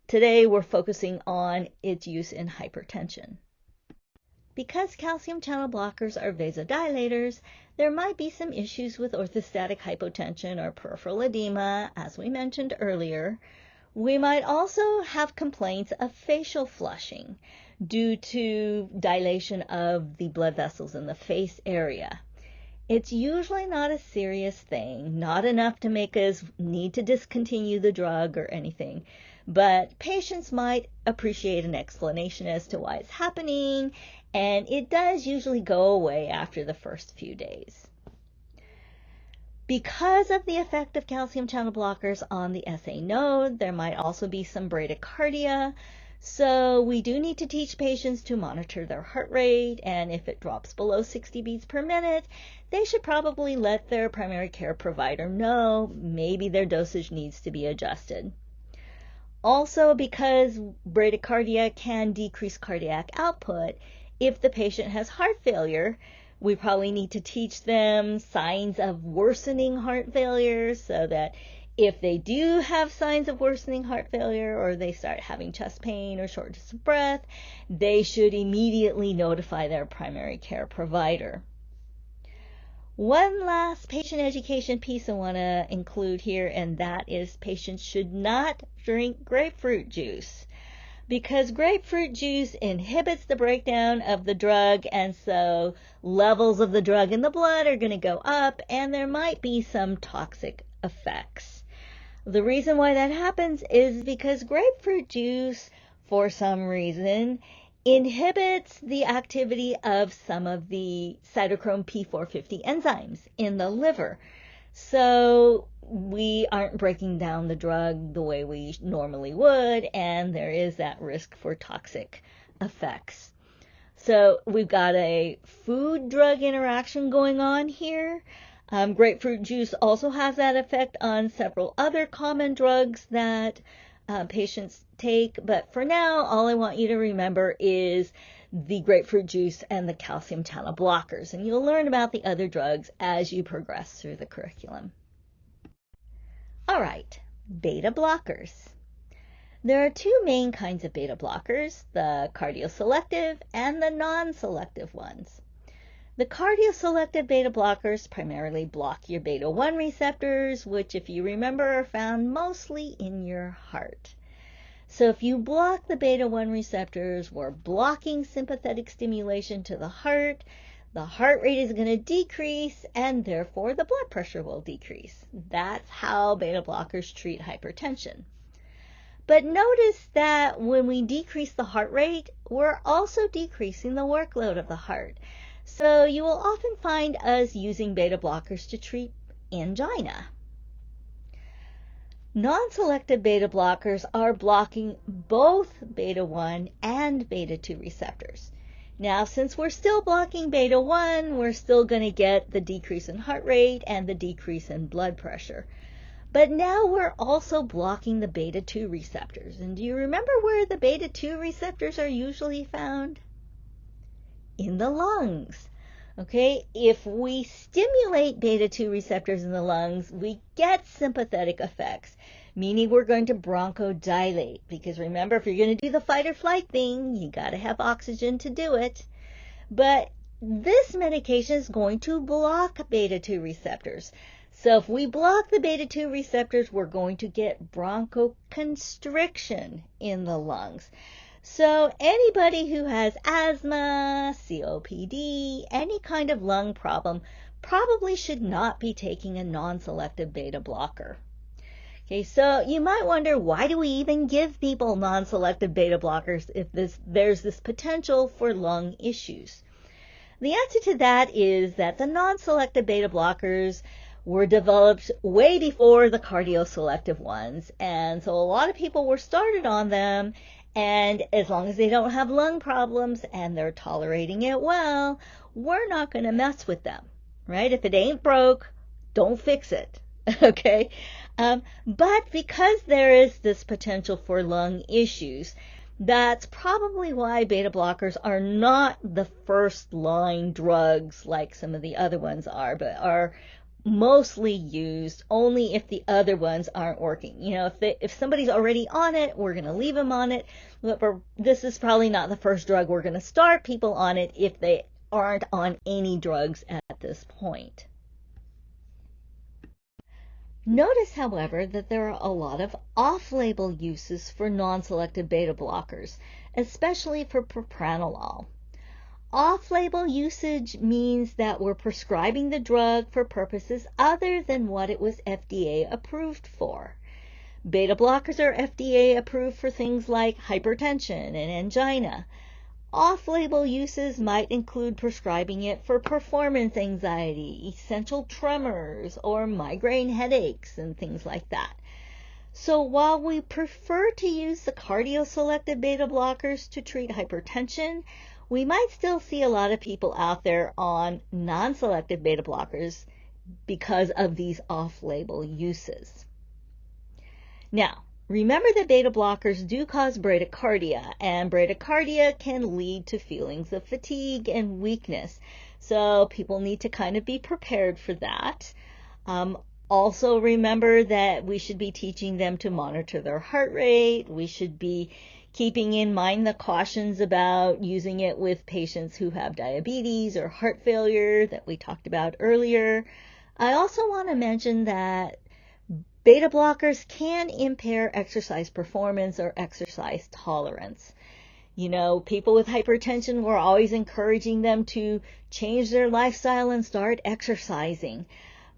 Today we're focusing on its use in hypertension. Because calcium channel blockers are vasodilators, there might be some issues with orthostatic hypotension or peripheral edema, as we mentioned earlier. We might also have complaints of facial flushing due to dilation of the blood vessels in the face area. It's usually not a serious thing, not enough to make us need to discontinue the drug or anything, but patients might appreciate an explanation as to why it's happening, and it does usually go away after the first few days. Because of the effect of calcium channel blockers on the SA node, there might also be some bradycardia. So we do need to teach patients to monitor their heart rate, and if it drops below 60 beats per minute, they should probably let their primary care provider know maybe their dosage needs to be adjusted. Also, because bradycardia can decrease cardiac output, if the patient has heart failure, we probably need to teach them signs of worsening heart failure so that if they do have signs of worsening heart failure or they start having chest pain or shortness of breath, they should immediately notify their primary care provider. One last patient education piece I want to include here, and that is patients should not drink grapefruit juice, because grapefruit juice inhibits the breakdown of the drug, and so levels of the drug in the blood are going to go up and there might be some toxic effects. The reason why that happens is because grapefruit juice, for some reason, inhibits the activity of some of the cytochrome P450 enzymes in the liver. So we aren't breaking down the drug the way we normally would, and there is that risk for toxic effects. So we've got a food-drug interaction going on here. Grapefruit juice also has that effect on several other common drugs that patients take, but for now, all I want you to remember is the grapefruit juice and the calcium channel blockers, and you'll learn about the other drugs as you progress through the curriculum. All right, beta blockers. There are two main kinds of beta blockers, the cardioselective and the non-selective ones. The cardioselective beta blockers primarily block your beta-1 receptors, which, if you remember, are found mostly in your heart. So if you block the beta-1 receptors, we're blocking sympathetic stimulation to the heart rate is going to decrease, and therefore the blood pressure will decrease. That's how beta blockers treat hypertension. But notice that when we decrease the heart rate, we're also decreasing the workload of the heart. So you will often find us using beta blockers to treat angina. Non-selective beta blockers are blocking both beta-1 and beta-2 receptors. Now, since we're still blocking beta-1, we're still going to get the decrease in heart rate and the decrease in blood pressure. But now we're also blocking the beta-2 receptors. And do you remember where the beta-2 receptors are usually found? In the lungs. Okay, if we stimulate beta-2 receptors in the lungs, we get sympathetic effects, meaning we're going to bronchodilate. Because remember, if you're going to do the fight or flight thing, you got to have oxygen to do it. But this medication is going to block beta-2 receptors. So if we block the beta-2 receptors, we're going to get bronchoconstriction in the lungs. So anybody who has asthma, COPD, any kind of lung problem probably should not be taking a non-selective beta blocker. Okay, so you might wonder, why do we even give people non-selective beta blockers if there's this potential for lung issues? The answer to that is that the non-selective beta blockers were developed way before the cardioselective ones, and so a lot of people were started on them. And as long as they don't have lung problems and they're tolerating it well, we're not going to mess with them, right? If it ain't broke, don't fix it. Okay? But because there is this potential for lung issues, that's probably why beta blockers are not the first line drugs like some of the other ones are, but are mostly used only if the other ones aren't working. If somebody's already on it, we're going to leave them on it. But this is probably not the first drug we're going to start people on it if they aren't on any drugs at this point. Notice, however, that there are a lot of off-label uses for non-selective beta blockers, especially for propranolol. Off-label usage means that we're prescribing the drug for purposes other than what it was FDA approved for. Beta blockers are FDA approved for things like hypertension and angina. Off-label uses might include prescribing it for performance anxiety, essential tremors, or migraine headaches and things like that. So while we prefer to use the cardioselective beta blockers to treat hypertension, we might still see a lot of people out there on non-selective beta blockers because of these off-label uses. Now, remember that beta blockers do cause bradycardia, and bradycardia can lead to feelings of fatigue and weakness. So people need to kind of be prepared for that. Also remember that we should be teaching them to monitor their heart rate. We should be keeping in mind the cautions about using it with patients who have diabetes or heart failure that we talked about earlier. I also want to mention that beta blockers can impair exercise performance or exercise tolerance. People with hypertension, we're always encouraging them to change their lifestyle and start exercising.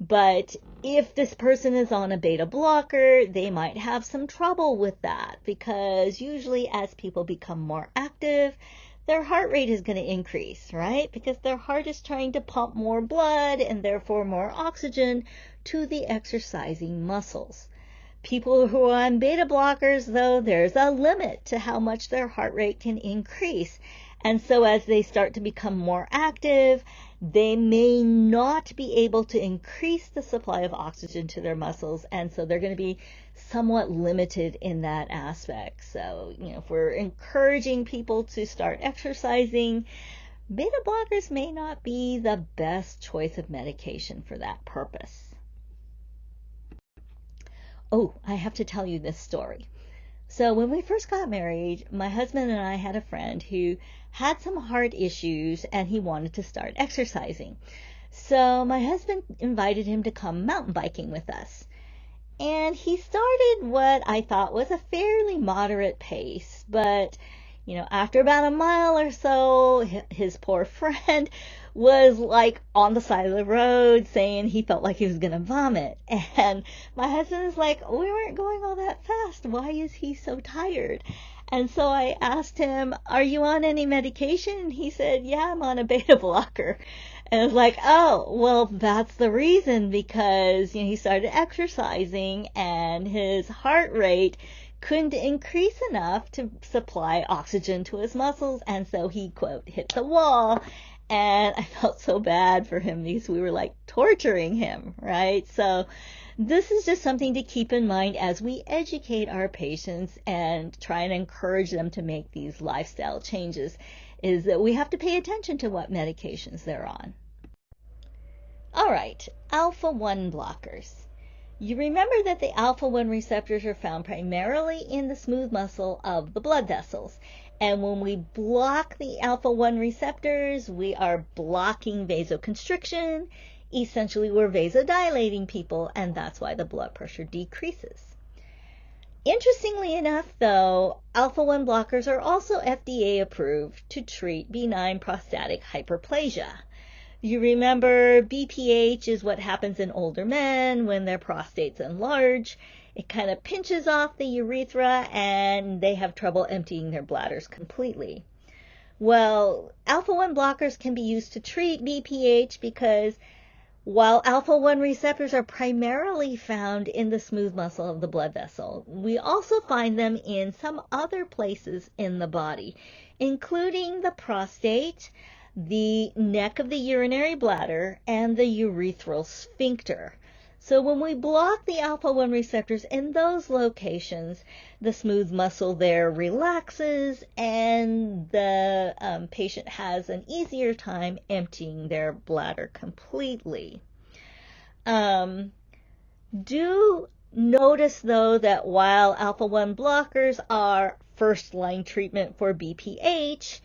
But if this person is on a beta blocker, they might have some trouble with that because usually as people become more active, their heart rate is going to increase, right? Because their heart is trying to pump more blood and therefore more oxygen to the exercising muscles. People who are on beta blockers, though, there's a limit to how much their heart rate can increase. And so as they start to become more active, they may not be able to increase the supply of oxygen to their muscles, and so they're going to be somewhat limited in that aspect. So, if we're encouraging people to start exercising, beta blockers may not be the best choice of medication for that purpose. Oh, I have to tell you this story. So when we first got married, my husband and I had a friend who had some heart issues and he wanted to start exercising. So my husband invited him to come mountain biking with us. And he started what I thought was a fairly moderate pace, but after about a mile or so, his poor friend was like on the side of the road saying he felt like he was going to vomit. And my husband is like, we weren't going all that fast. Why is he so tired? And so I asked him, are you on any medication? And he said, yeah, I'm on a beta blocker. And I was like, oh, well, that's the reason, because he started exercising and his heart rate couldn't increase enough to supply oxygen to his muscles, and so he, quote, hit the wall. And I felt so bad for him because we were like torturing him, right? So this is just something to keep in mind as we educate our patients and try and encourage them to make these lifestyle changes, is that we have to pay attention to what medications they're on. All right, alpha-1 blockers. You remember that the alpha-1 receptors are found primarily in the smooth muscle of the blood vessels. And when we block the alpha-1 receptors, we are blocking vasoconstriction. Essentially, we're vasodilating people, and that's why the blood pressure decreases. Interestingly enough, though, alpha-1 blockers are also FDA approved to treat benign prostatic hyperplasia. You remember BPH is what happens in older men when their prostates enlarge. It kind of pinches off the urethra and they have trouble emptying their bladders completely. Well, alpha-1 blockers can be used to treat BPH because while alpha-1 receptors are primarily found in the smooth muscle of the blood vessel, we also find them in some other places in the body, including the prostate, the neck of the urinary bladder, and the urethral sphincter. So when we block the alpha-1 receptors in those locations, the smooth muscle there relaxes and the patient has an easier time emptying their bladder completely. Do notice, though, that while alpha-1 blockers are first-line treatment for BPH,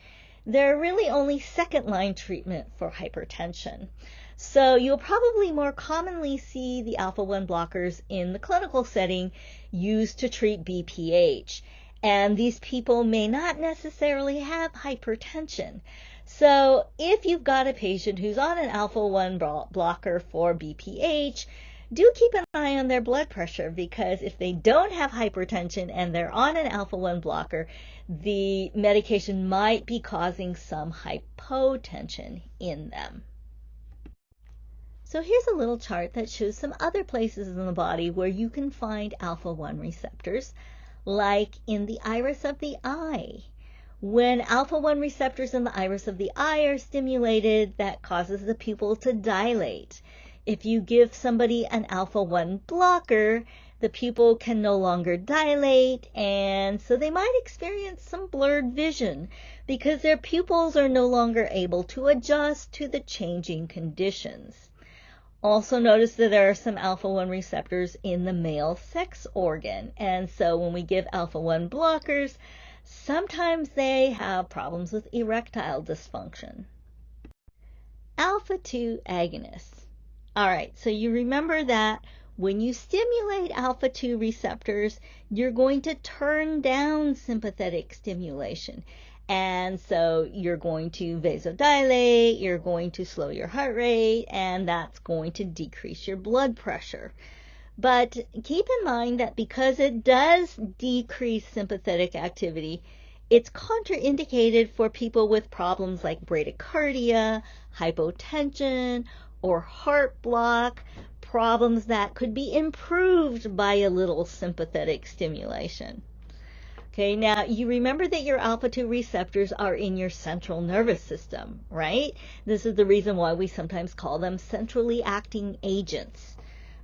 they're really only second-line treatment for hypertension. So you'll probably more commonly see the alpha-1 blockers in the clinical setting used to treat BPH. And these people may not necessarily have hypertension. So if you've got a patient who's on an alpha-1 blocker for BPH, do keep an eye on their blood pressure, because if they don't have hypertension and they're on an alpha-1 blocker, the medication might be causing some hypotension in them. So here's a little chart that shows some other places in the body where you can find alpha-1 receptors, like in the iris of the eye. When alpha-1 receptors in the iris of the eye are stimulated, that causes the pupil to dilate. If you give somebody an alpha-1 blocker, the pupil can no longer dilate, and so they might experience some blurred vision because their pupils are no longer able to adjust to the changing conditions. Also notice that there are some alpha-1 receptors in the male sex organ, and so when we give alpha-1 blockers, sometimes they have problems with erectile dysfunction. Alpha-2 agonists. All right, so you remember that when you stimulate alpha-2 receptors, you're going to turn down sympathetic stimulation. And so you're going to vasodilate, you're going to slow your heart rate, and that's going to decrease your blood pressure. But keep in mind that because it does decrease sympathetic activity, it's contraindicated for people with problems like bradycardia, hypotension, or heart block, problems that could be improved by a little sympathetic stimulation. Okay, now you remember that your alpha-2 receptors are in your central nervous system, right? This is the reason why we sometimes call them centrally acting agents.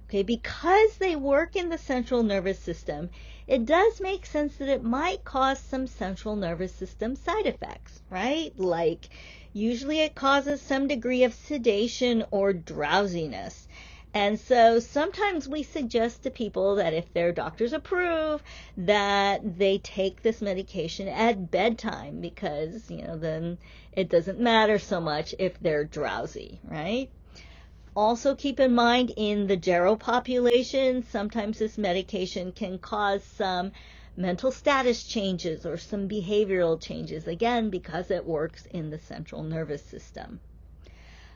Okay, because they work in the central nervous system, it does make sense that it might cause some central nervous system side effects, right? Like, usually it causes some degree of sedation or drowsiness. And so sometimes we suggest to people that if their doctors approve, that they take this medication at bedtime, because, then it doesn't matter so much if they're drowsy, right? Also keep in mind, in the gero population, sometimes this medication can cause some mental status changes or some behavioral changes, again, because it works in the central nervous system.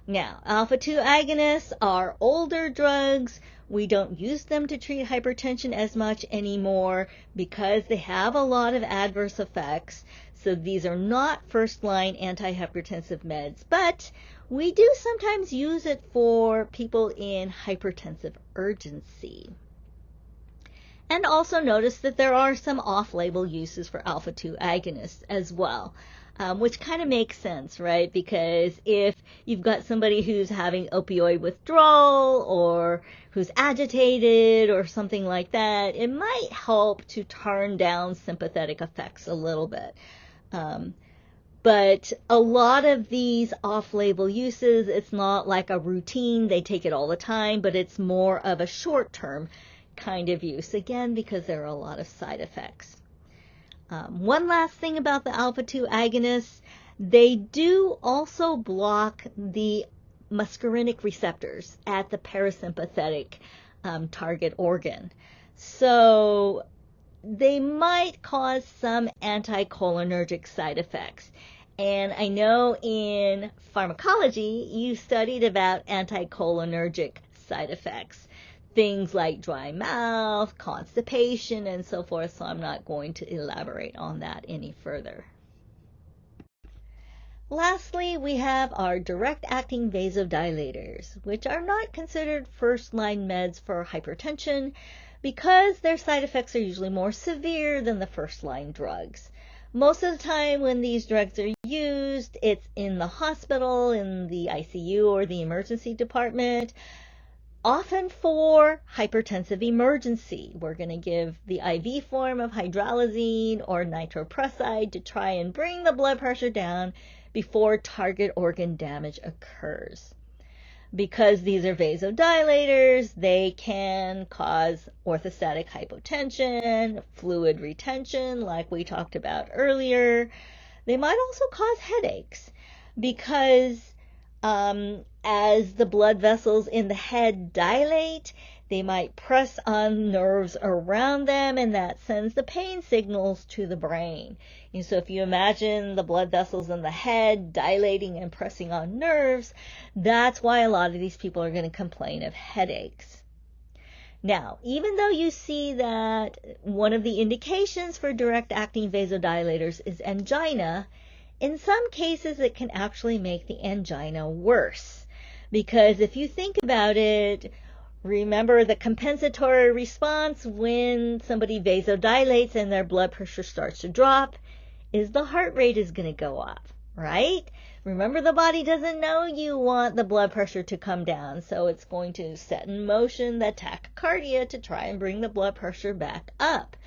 Now, alpha-2 agonists are older drugs. We don't use them to treat hypertension as much anymore because they have a lot of adverse effects. So these are not first-line antihypertensive meds, but we do sometimes use it for people in hypertensive urgency. And also notice that there are some off-label uses for alpha-2 agonists as well. Which kind of makes sense, right? Because if you've got somebody who's having opioid withdrawal or who's agitated or something like that, it might help to turn down sympathetic effects a little bit. But a lot of these off-label uses, it's not like a routine, they take it all the time, but it's more of a short-term kind of use, again, because there are a lot of side effects. One last thing about the alpha-2 agonists, they do also block the muscarinic receptors at the parasympathetic target organ. So they might cause some anticholinergic side effects. And I know in pharmacology, you studied about anticholinergic side effects. Things like dry mouth, constipation, and so forth, so I'm not going to elaborate on that any further. Lastly, we have our direct-acting vasodilators, which are not considered first-line meds for hypertension because their side effects are usually more severe than the first-line drugs. Most of the time when these drugs are used, it's in the hospital, in the ICU or the emergency department. often for hypertensive emergency. We're going to give the IV form of hydralazine or nitroprusside to try and bring the blood pressure down before target organ damage occurs. Because these are vasodilators, they can cause orthostatic hypotension, fluid retention, like we talked about earlier. They might also cause headaches because as the blood vessels in the head dilate, they might press on nerves around them, and that sends the pain signals to the brain. And so if you imagine the blood vessels in the head dilating and pressing on nerves, that's why a lot of these people are going to complain of headaches. Now, even though you see that one of the indications for direct-acting vasodilators is angina, in some cases it can actually make the angina worse. Because if you think about it, remember the compensatory response when somebody vasodilates and their blood pressure starts to drop is the heart rate is going to go up, right? Remember, the body doesn't know you want the blood pressure to come down, so it's going to set in motion the tachycardia to try and bring the blood pressure back up.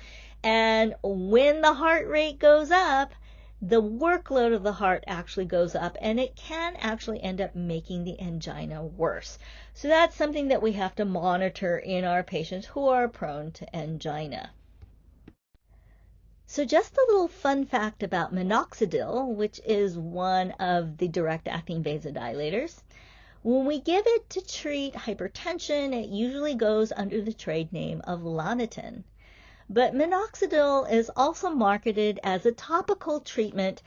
And when the heart rate goes up, the workload of the heart actually goes up, and it can actually end up making the angina worse. So that's something that we have to monitor in our patients who are prone to angina. So just a little fun fact about minoxidil, which is one of the direct-acting vasodilators. When we give it to treat hypertension, it usually goes under the trade name of Lanatin. But minoxidil is also marketed as a topical treatment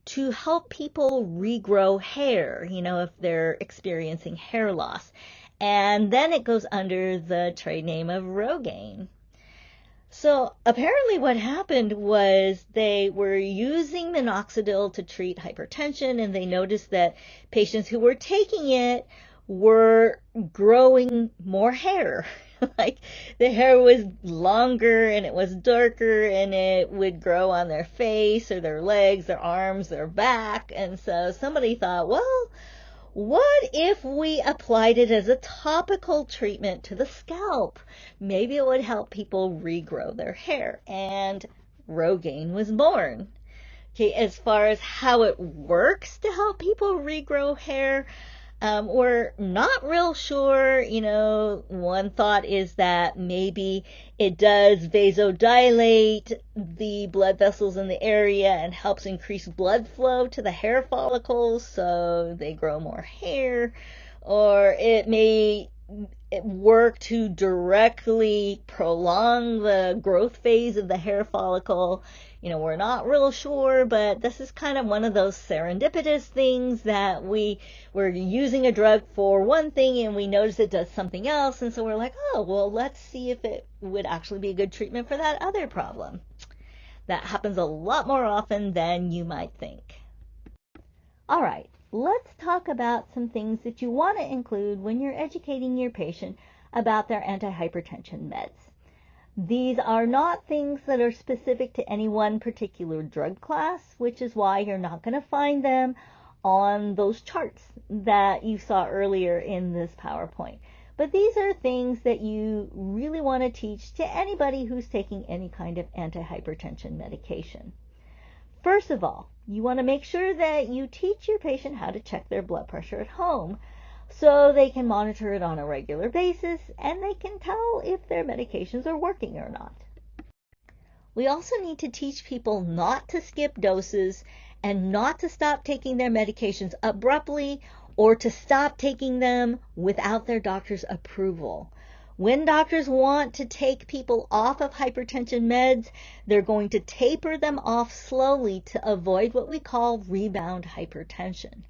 to help people regrow hair, if they're experiencing hair loss. And then it goes under the trade name of Rogaine. So apparently what happened was they were using minoxidil to treat hypertension, and they noticed that patients who were taking it were growing more hair. Like the hair was longer and it was darker, and it would grow on their face or their legs, their arms, their back. And so somebody thought, well, what if we applied it as a topical treatment to the scalp? Maybe it would help people regrow their hair. And Rogaine was born. Okay, as far as how it works to help people regrow hair, we're not real sure. One thought is that maybe it does vasodilate the blood vessels in the area and helps increase blood flow to the hair follicles so they grow more hair. Or it may work to directly prolong the growth phase of the hair follicle. We're not real sure, but this is kind of one of those serendipitous things that we're using a drug for one thing and we notice it does something else, and so we're like, oh, well, let's see if it would actually be a good treatment for that other problem. That happens a lot more often than you might think. All right, let's talk about some things that you want to include when you're educating your patient about their antihypertension meds. These are not things that are specific to any one particular drug class, which is why you're not going to find them on those charts that you saw earlier in this PowerPoint. But these are things that you really want to teach to anybody who's taking any kind of antihypertension medication. First of all, you want to make sure that you teach your patient how to check their blood pressure at home, so they can monitor it on a regular basis and they can tell if their medications are working or not. We also need to teach people not to skip doses and not to stop taking their medications abruptly or to stop taking them without their doctor's approval. When doctors want to take people off of hypertension meds, they're going to taper them off slowly to avoid what we call rebound hypertension.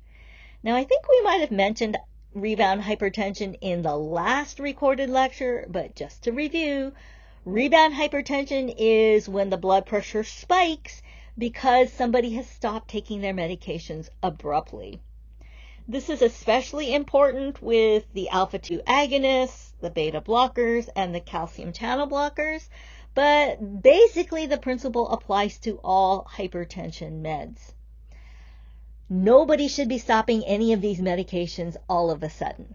Now, I think we might have mentioned rebound hypertension in the last recorded lecture, but just to review, rebound hypertension is when the blood pressure spikes because somebody has stopped taking their medications abruptly. This is especially important with the alpha-2 agonists, the beta blockers, and the calcium channel blockers, but basically the principle applies to all hypertension meds. Nobody should be stopping any of these medications all of a sudden.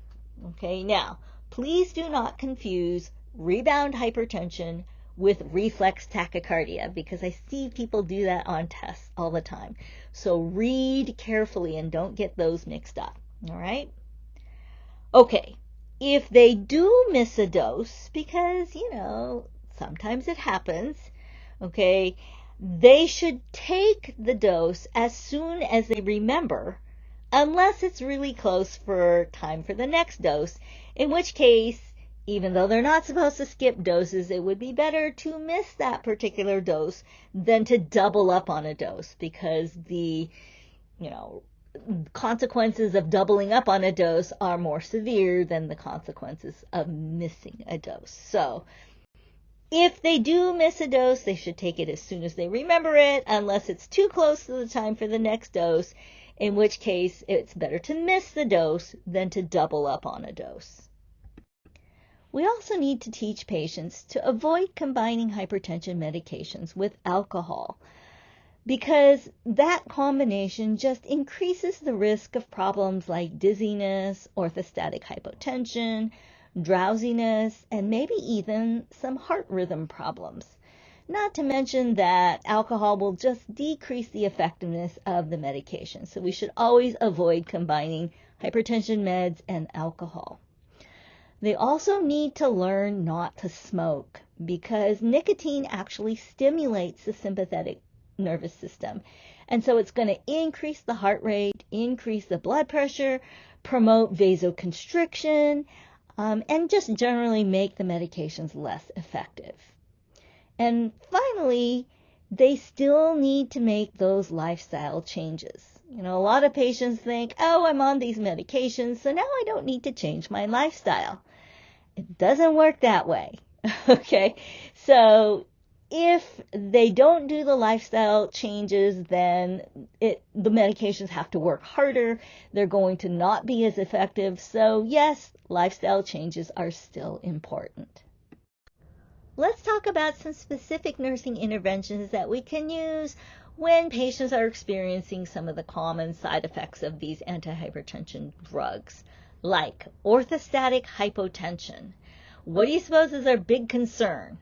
Okay, now, Please do not confuse rebound hypertension with reflex tachycardia, because I see people do that on tests all the time. So read carefully and don't get those mixed up, all right? Okay, if they do miss a dose, because, sometimes it happens, okay, they should take the dose as soon as they remember, unless it's really close for time for the next dose, in which case, even though they're not supposed to skip doses, it would be better to miss that particular dose than to double up on a dose, because the, consequences of doubling up on a dose are more severe than the consequences of missing a dose. So if they do miss a dose, they should take it as soon as they remember it, unless it's too close to the time for the next dose, in which case it's better to miss the dose than to double up on a dose. We also need to teach patients to avoid combining hypertension medications with alcohol, because that combination just increases the risk of problems like dizziness, orthostatic hypotension, drowsiness, and maybe even some heart rhythm problems. Not to mention that alcohol will just decrease the effectiveness of the medication. So we should always avoid combining hypertension meds and alcohol. They also need to learn not to smoke, because nicotine actually stimulates the sympathetic nervous system. And so it's going to increase the heart rate, increase the blood pressure, promote vasoconstriction, and just generally make the medications less effective. And finally, they still need to make those lifestyle changes. A lot of patients think, oh, I'm on these medications, so now I don't need to change my lifestyle. It doesn't work that way. Okay, so if they don't do the lifestyle changes, then the medications have to work harder. They're going to not be as effective. So yes, lifestyle changes are still important. Let's talk about some specific nursing interventions that we can use when patients are experiencing some of the common side effects of these antihypertension drugs, like orthostatic hypotension. What do you suppose is our big concern?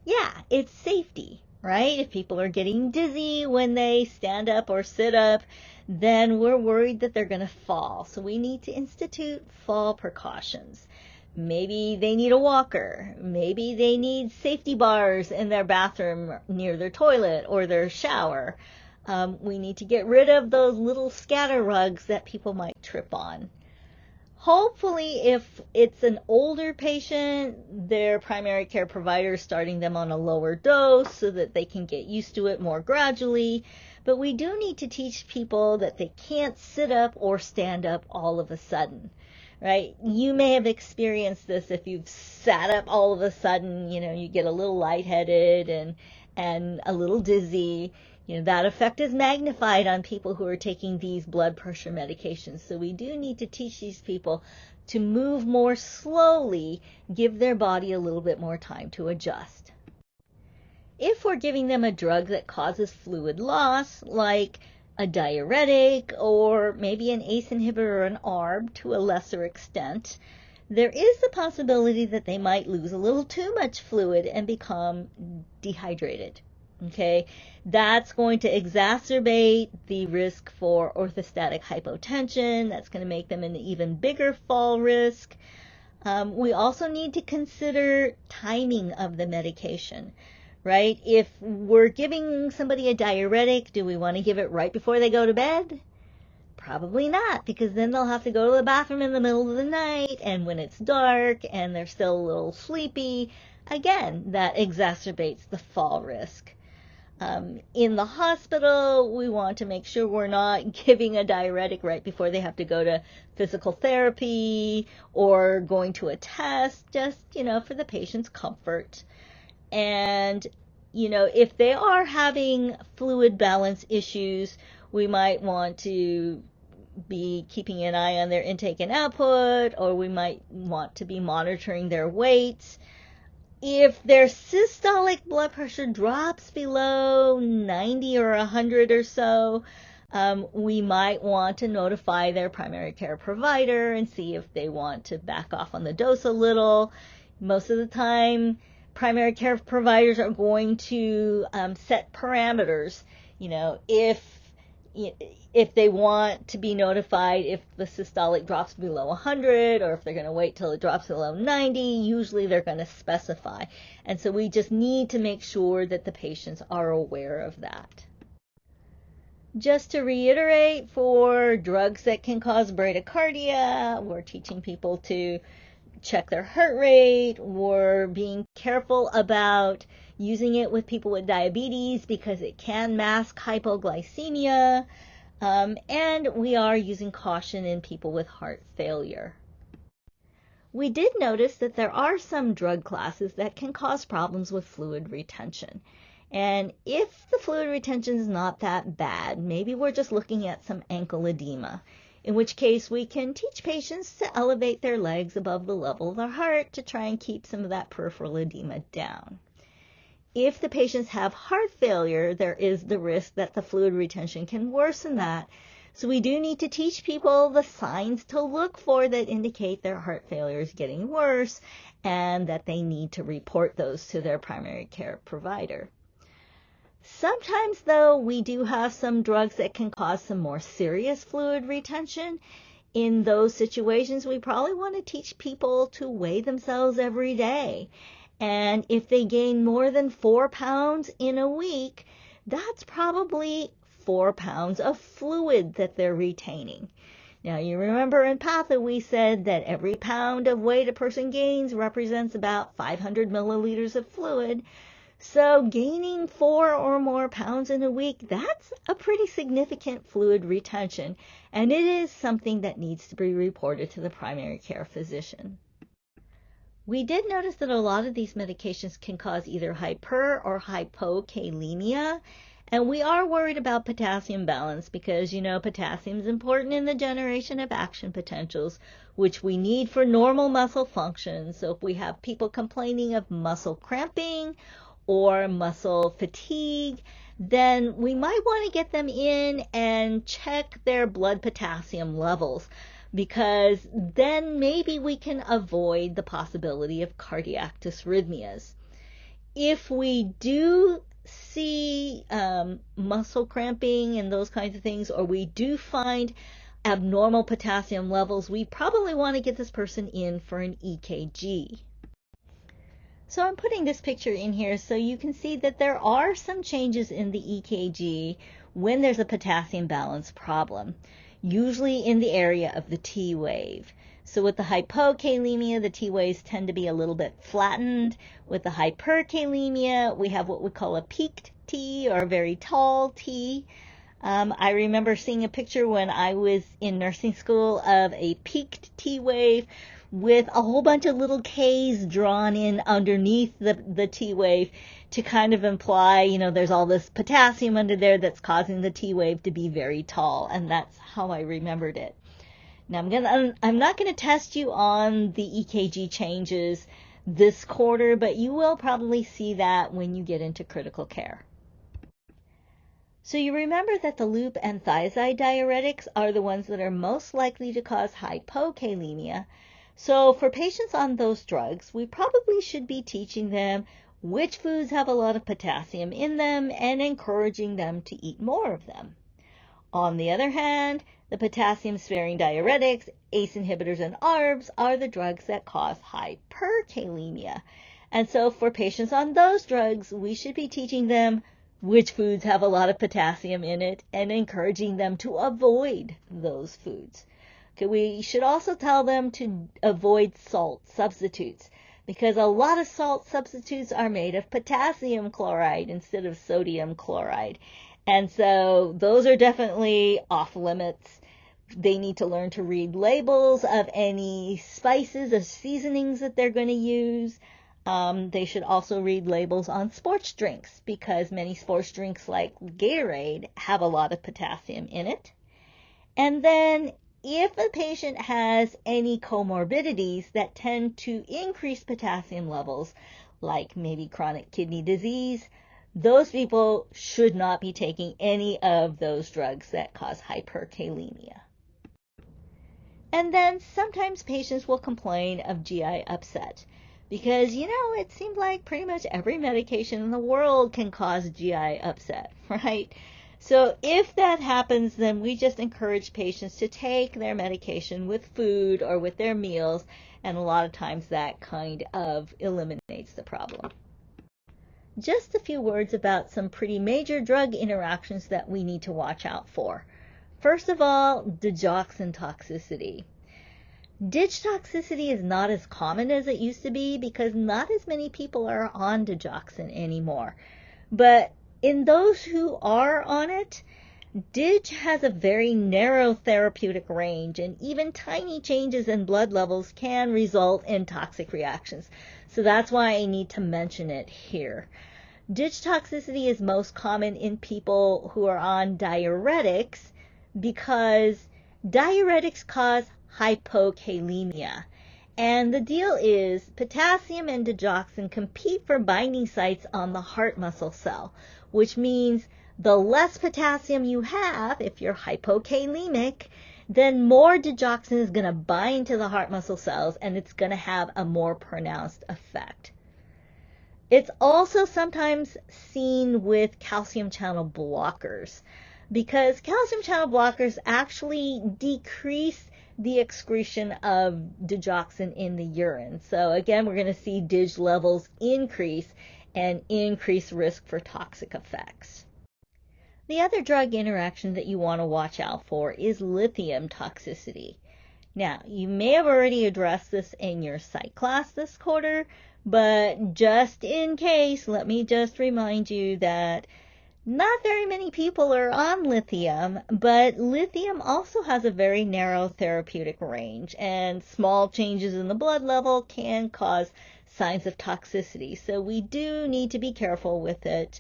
Yeah, it's safety, right? If people are getting dizzy when they stand up or sit up, then we're worried that they're going to fall. So we need to institute fall precautions. Maybe they need a walker. Maybe they need safety bars in their bathroom near their toilet or their shower. We need to get rid of those little scatter rugs that people might trip on. Hopefully, if it's an older patient, their primary care provider is starting them on a lower dose so that they can get used to it more gradually. But we do need to teach people that they can't sit up or stand up all of a sudden, right? You may have experienced this if you've sat up all of a sudden, you get a little lightheaded and a little dizzy. That effect is magnified on people who are taking these blood pressure medications. So we do need to teach these people to move more slowly, give their body a little bit more time to adjust. If we're giving them a drug that causes fluid loss, like a diuretic or maybe an ACE inhibitor or an ARB to a lesser extent, there is the possibility that they might lose a little too much fluid and become dehydrated. Okay, that's going to exacerbate the risk for orthostatic hypotension. That's going to make them an even bigger fall risk. We also need to consider timing of the medication, right? If we're giving somebody a diuretic, do we want to give it right before they go to bed? Probably not, because then they'll have to go to the bathroom in the middle of the night, and when it's dark and they're still a little sleepy, again, that exacerbates the fall risk. In the hospital, we want to make sure we're not giving a diuretic right before they have to go to physical therapy or going to a test, just, for the patient's comfort. And, if they are having fluid balance issues, we might want to be keeping an eye on their intake and output, or we might want to be monitoring their weight. If their systolic blood pressure drops below 90 or 100 or so, we might want to notify their primary care provider and see if they want to back off on the dose a little. Most of the time, primary care providers are going to set parameters. If they want to be notified if the systolic drops below 100, or if they're going to wait till it drops below 90, usually they're going to specify. And so we just need to make sure that the patients are aware of that. Just to reiterate, for drugs that can cause bradycardia, we're teaching people to check their heart rate. We're being careful about using it with people with diabetes because it can mask hypoglycemia. And we are using caution in people with heart failure. We did notice that there are some drug classes that can cause problems with fluid retention. And if the fluid retention is not that bad, maybe we're just looking at some ankle edema, in which case we can teach patients to elevate their legs above the level of their heart to try and keep some of that peripheral edema down. If the patients have heart failure, there is the risk that the fluid retention can worsen that. So we do need to teach people the signs to look for that indicate their heart failure is getting worse and that they need to report those to their primary care provider. Sometimes, though, we do have some drugs that can cause some more serious fluid retention. In those situations, we probably want to teach people to weigh themselves every day. And if they gain more than 4 pounds in a week, that's probably 4 pounds of fluid that they're retaining. Now, you remember in Patho we said that every pound of weight a person gains represents about 500 milliliters of fluid. So gaining 4 or more pounds in a week, that's a pretty significant fluid retention, and it is something that needs to be reported to the primary care physician. We did notice that a lot of these medications can cause either hyper or hypokalemia, and we are worried about potassium balance because, potassium is important in the generation of action potentials, which we need for normal muscle function. So if we have people complaining of muscle cramping or muscle fatigue, then we might want to get them in and check their blood potassium levels, because then maybe we can avoid the possibility of cardiac dysrhythmias. If we do see muscle cramping and those kinds of things, or we do find abnormal potassium levels, we probably want to get this person in for an EKG. So I'm putting this picture in here so you can see that there are some changes in the EKG when there's a potassium balance problem, usually in the area of the T wave. So with the hypokalemia, the T waves tend to be a little bit flattened. With the hyperkalemia, we have what we call a peaked T, or a very tall T. I remember seeing a picture when I was in nursing school of a peaked T wave with a whole bunch of little K's drawn in underneath the T wave to kind of imply, there's all this potassium under there that's causing the T wave to be very tall, and that's how I remembered it. Now I'm not going to test you on the EKG changes this quarter, but you will probably see that when you get into critical care. So you remember that the loop and thiazide diuretics are the ones that are most likely to cause hypokalemia. So for patients on those drugs, we probably should be teaching them which foods have a lot of potassium in them and encouraging them to eat more of them. On the other hand, the potassium-sparing diuretics, ACE inhibitors, and ARBs are the drugs that cause hyperkalemia. And so for patients on those drugs, we should be teaching them which foods have a lot of potassium in it and encouraging them to avoid those foods. Okay, we should also tell them to avoid salt substitutes, because a lot of salt substitutes are made of potassium chloride instead of sodium chloride. And so those are definitely off limits. They need to learn to read labels of any spices or seasonings that they're going to use. They should also read labels on sports drinks, because many sports drinks like Gatorade have a lot of potassium in it. And then if a patient has any comorbidities that tend to increase potassium levels, like maybe chronic kidney disease, those people should not be taking any of those drugs that cause hyperkalemia. And then sometimes patients will complain of GI upset because, it seems like pretty much every medication in the world can cause GI upset, right? So if that happens, then we just encourage patients to take their medication with food or with their meals, and a lot of times that kind of eliminates the problem. Just a few words about some pretty major drug interactions that we need to watch out for. First of all, digoxin toxicity. Dig toxicity is not as common as it used to be because not as many people are on digoxin anymore. But in those who are on it, dig has a very narrow therapeutic range, and even tiny changes in blood levels can result in toxic reactions. So that's why I need to mention it here. Dig toxicity is most common in people who are on diuretics because diuretics cause hypokalemia. And the deal is potassium and digoxin compete for binding sites on the heart muscle cell, which means the less potassium you have, if you're hypokalemic, then more digoxin is going to bind to the heart muscle cells, and it's going to have a more pronounced effect. It's also sometimes seen with calcium channel blockers because calcium channel blockers actually decrease the excretion of digoxin in the urine. So again, we're going to see dig levels increase and increase risk for toxic effects. The other drug interaction that you want to watch out for is lithium toxicity. Now, you may have already addressed this in your psych class this quarter, but just in case, let me just remind you that not very many people are on lithium, but lithium also has a very narrow therapeutic range, and small changes in the blood level can cause signs of toxicity. So we do need to be careful with it.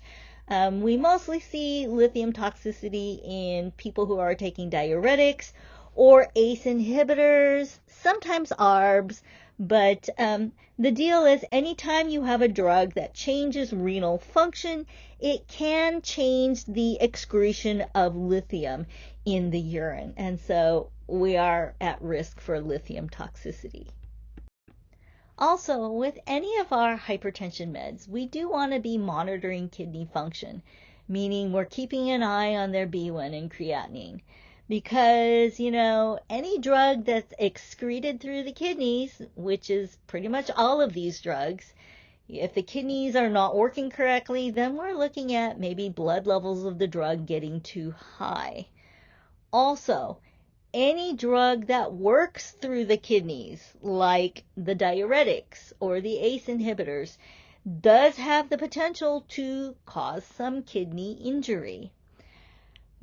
We mostly see lithium toxicity in people who are taking diuretics or ACE inhibitors, sometimes ARBs, but the deal is anytime you have a drug that changes renal function, it can change the excretion of lithium in the urine, and so we are at risk for lithium toxicity. Also, with any of our hypertension meds, we do want to be monitoring kidney function, meaning we're keeping an eye on their B1 and creatinine. Because, any drug that's excreted through the kidneys, which is pretty much all of these drugs, if the kidneys are not working correctly, then we're looking at maybe blood levels of the drug getting too high. Also, any drug that works through the kidneys, like the diuretics or the ACE inhibitors, does have the potential to cause some kidney injury.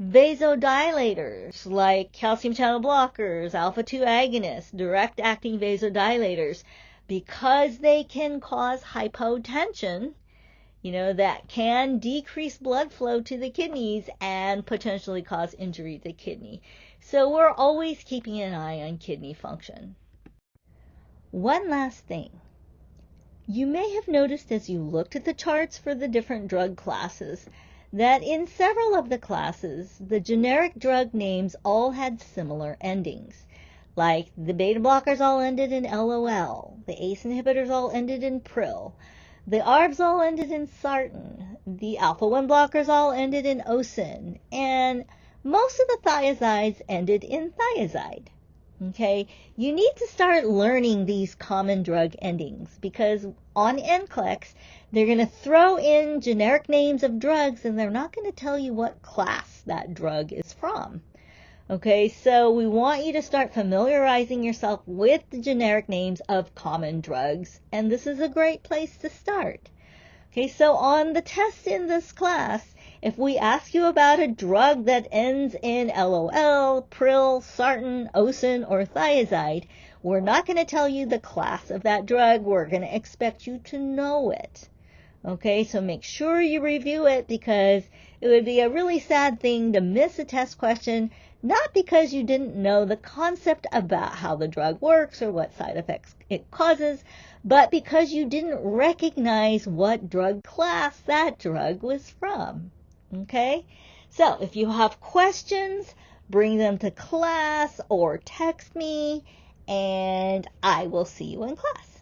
Vasodilators like calcium channel blockers, alpha-2 agonists, direct-acting vasodilators, because they can cause hypotension, that can decrease blood flow to the kidneys and potentially cause injury to the kidney. So we're always keeping an eye on kidney function. One last thing. You may have noticed as you looked at the charts for the different drug classes that in several of the classes, the generic drug names all had similar endings. Like the beta blockers all ended in LOL, the ACE inhibitors all ended in PRIL, the ARBs all ended in sartan, the alpha-1 blockers all ended in OSIN, and most of the thiazides ended in thiazide. Okay, you need to start learning these common drug endings because on NCLEX, they're going to throw in generic names of drugs and they're not going to tell you what class that drug is from. Okay, so we want you to start familiarizing yourself with the generic names of common drugs, and this is a great place to start. Okay, so on the test in this class, if we ask you about a drug that ends in LOL, PRIL, sartan, OSIN, or thiazide, we're not going to tell you the class of that drug. We're going to expect you to know it. Okay, so make sure you review it, because it would be a really sad thing to miss a test question, not because you didn't know the concept about how the drug works or what side effects it causes, but because you didn't recognize what drug class that drug was from. Okay, so if you have questions, bring them to class or text me, and I will see you in class.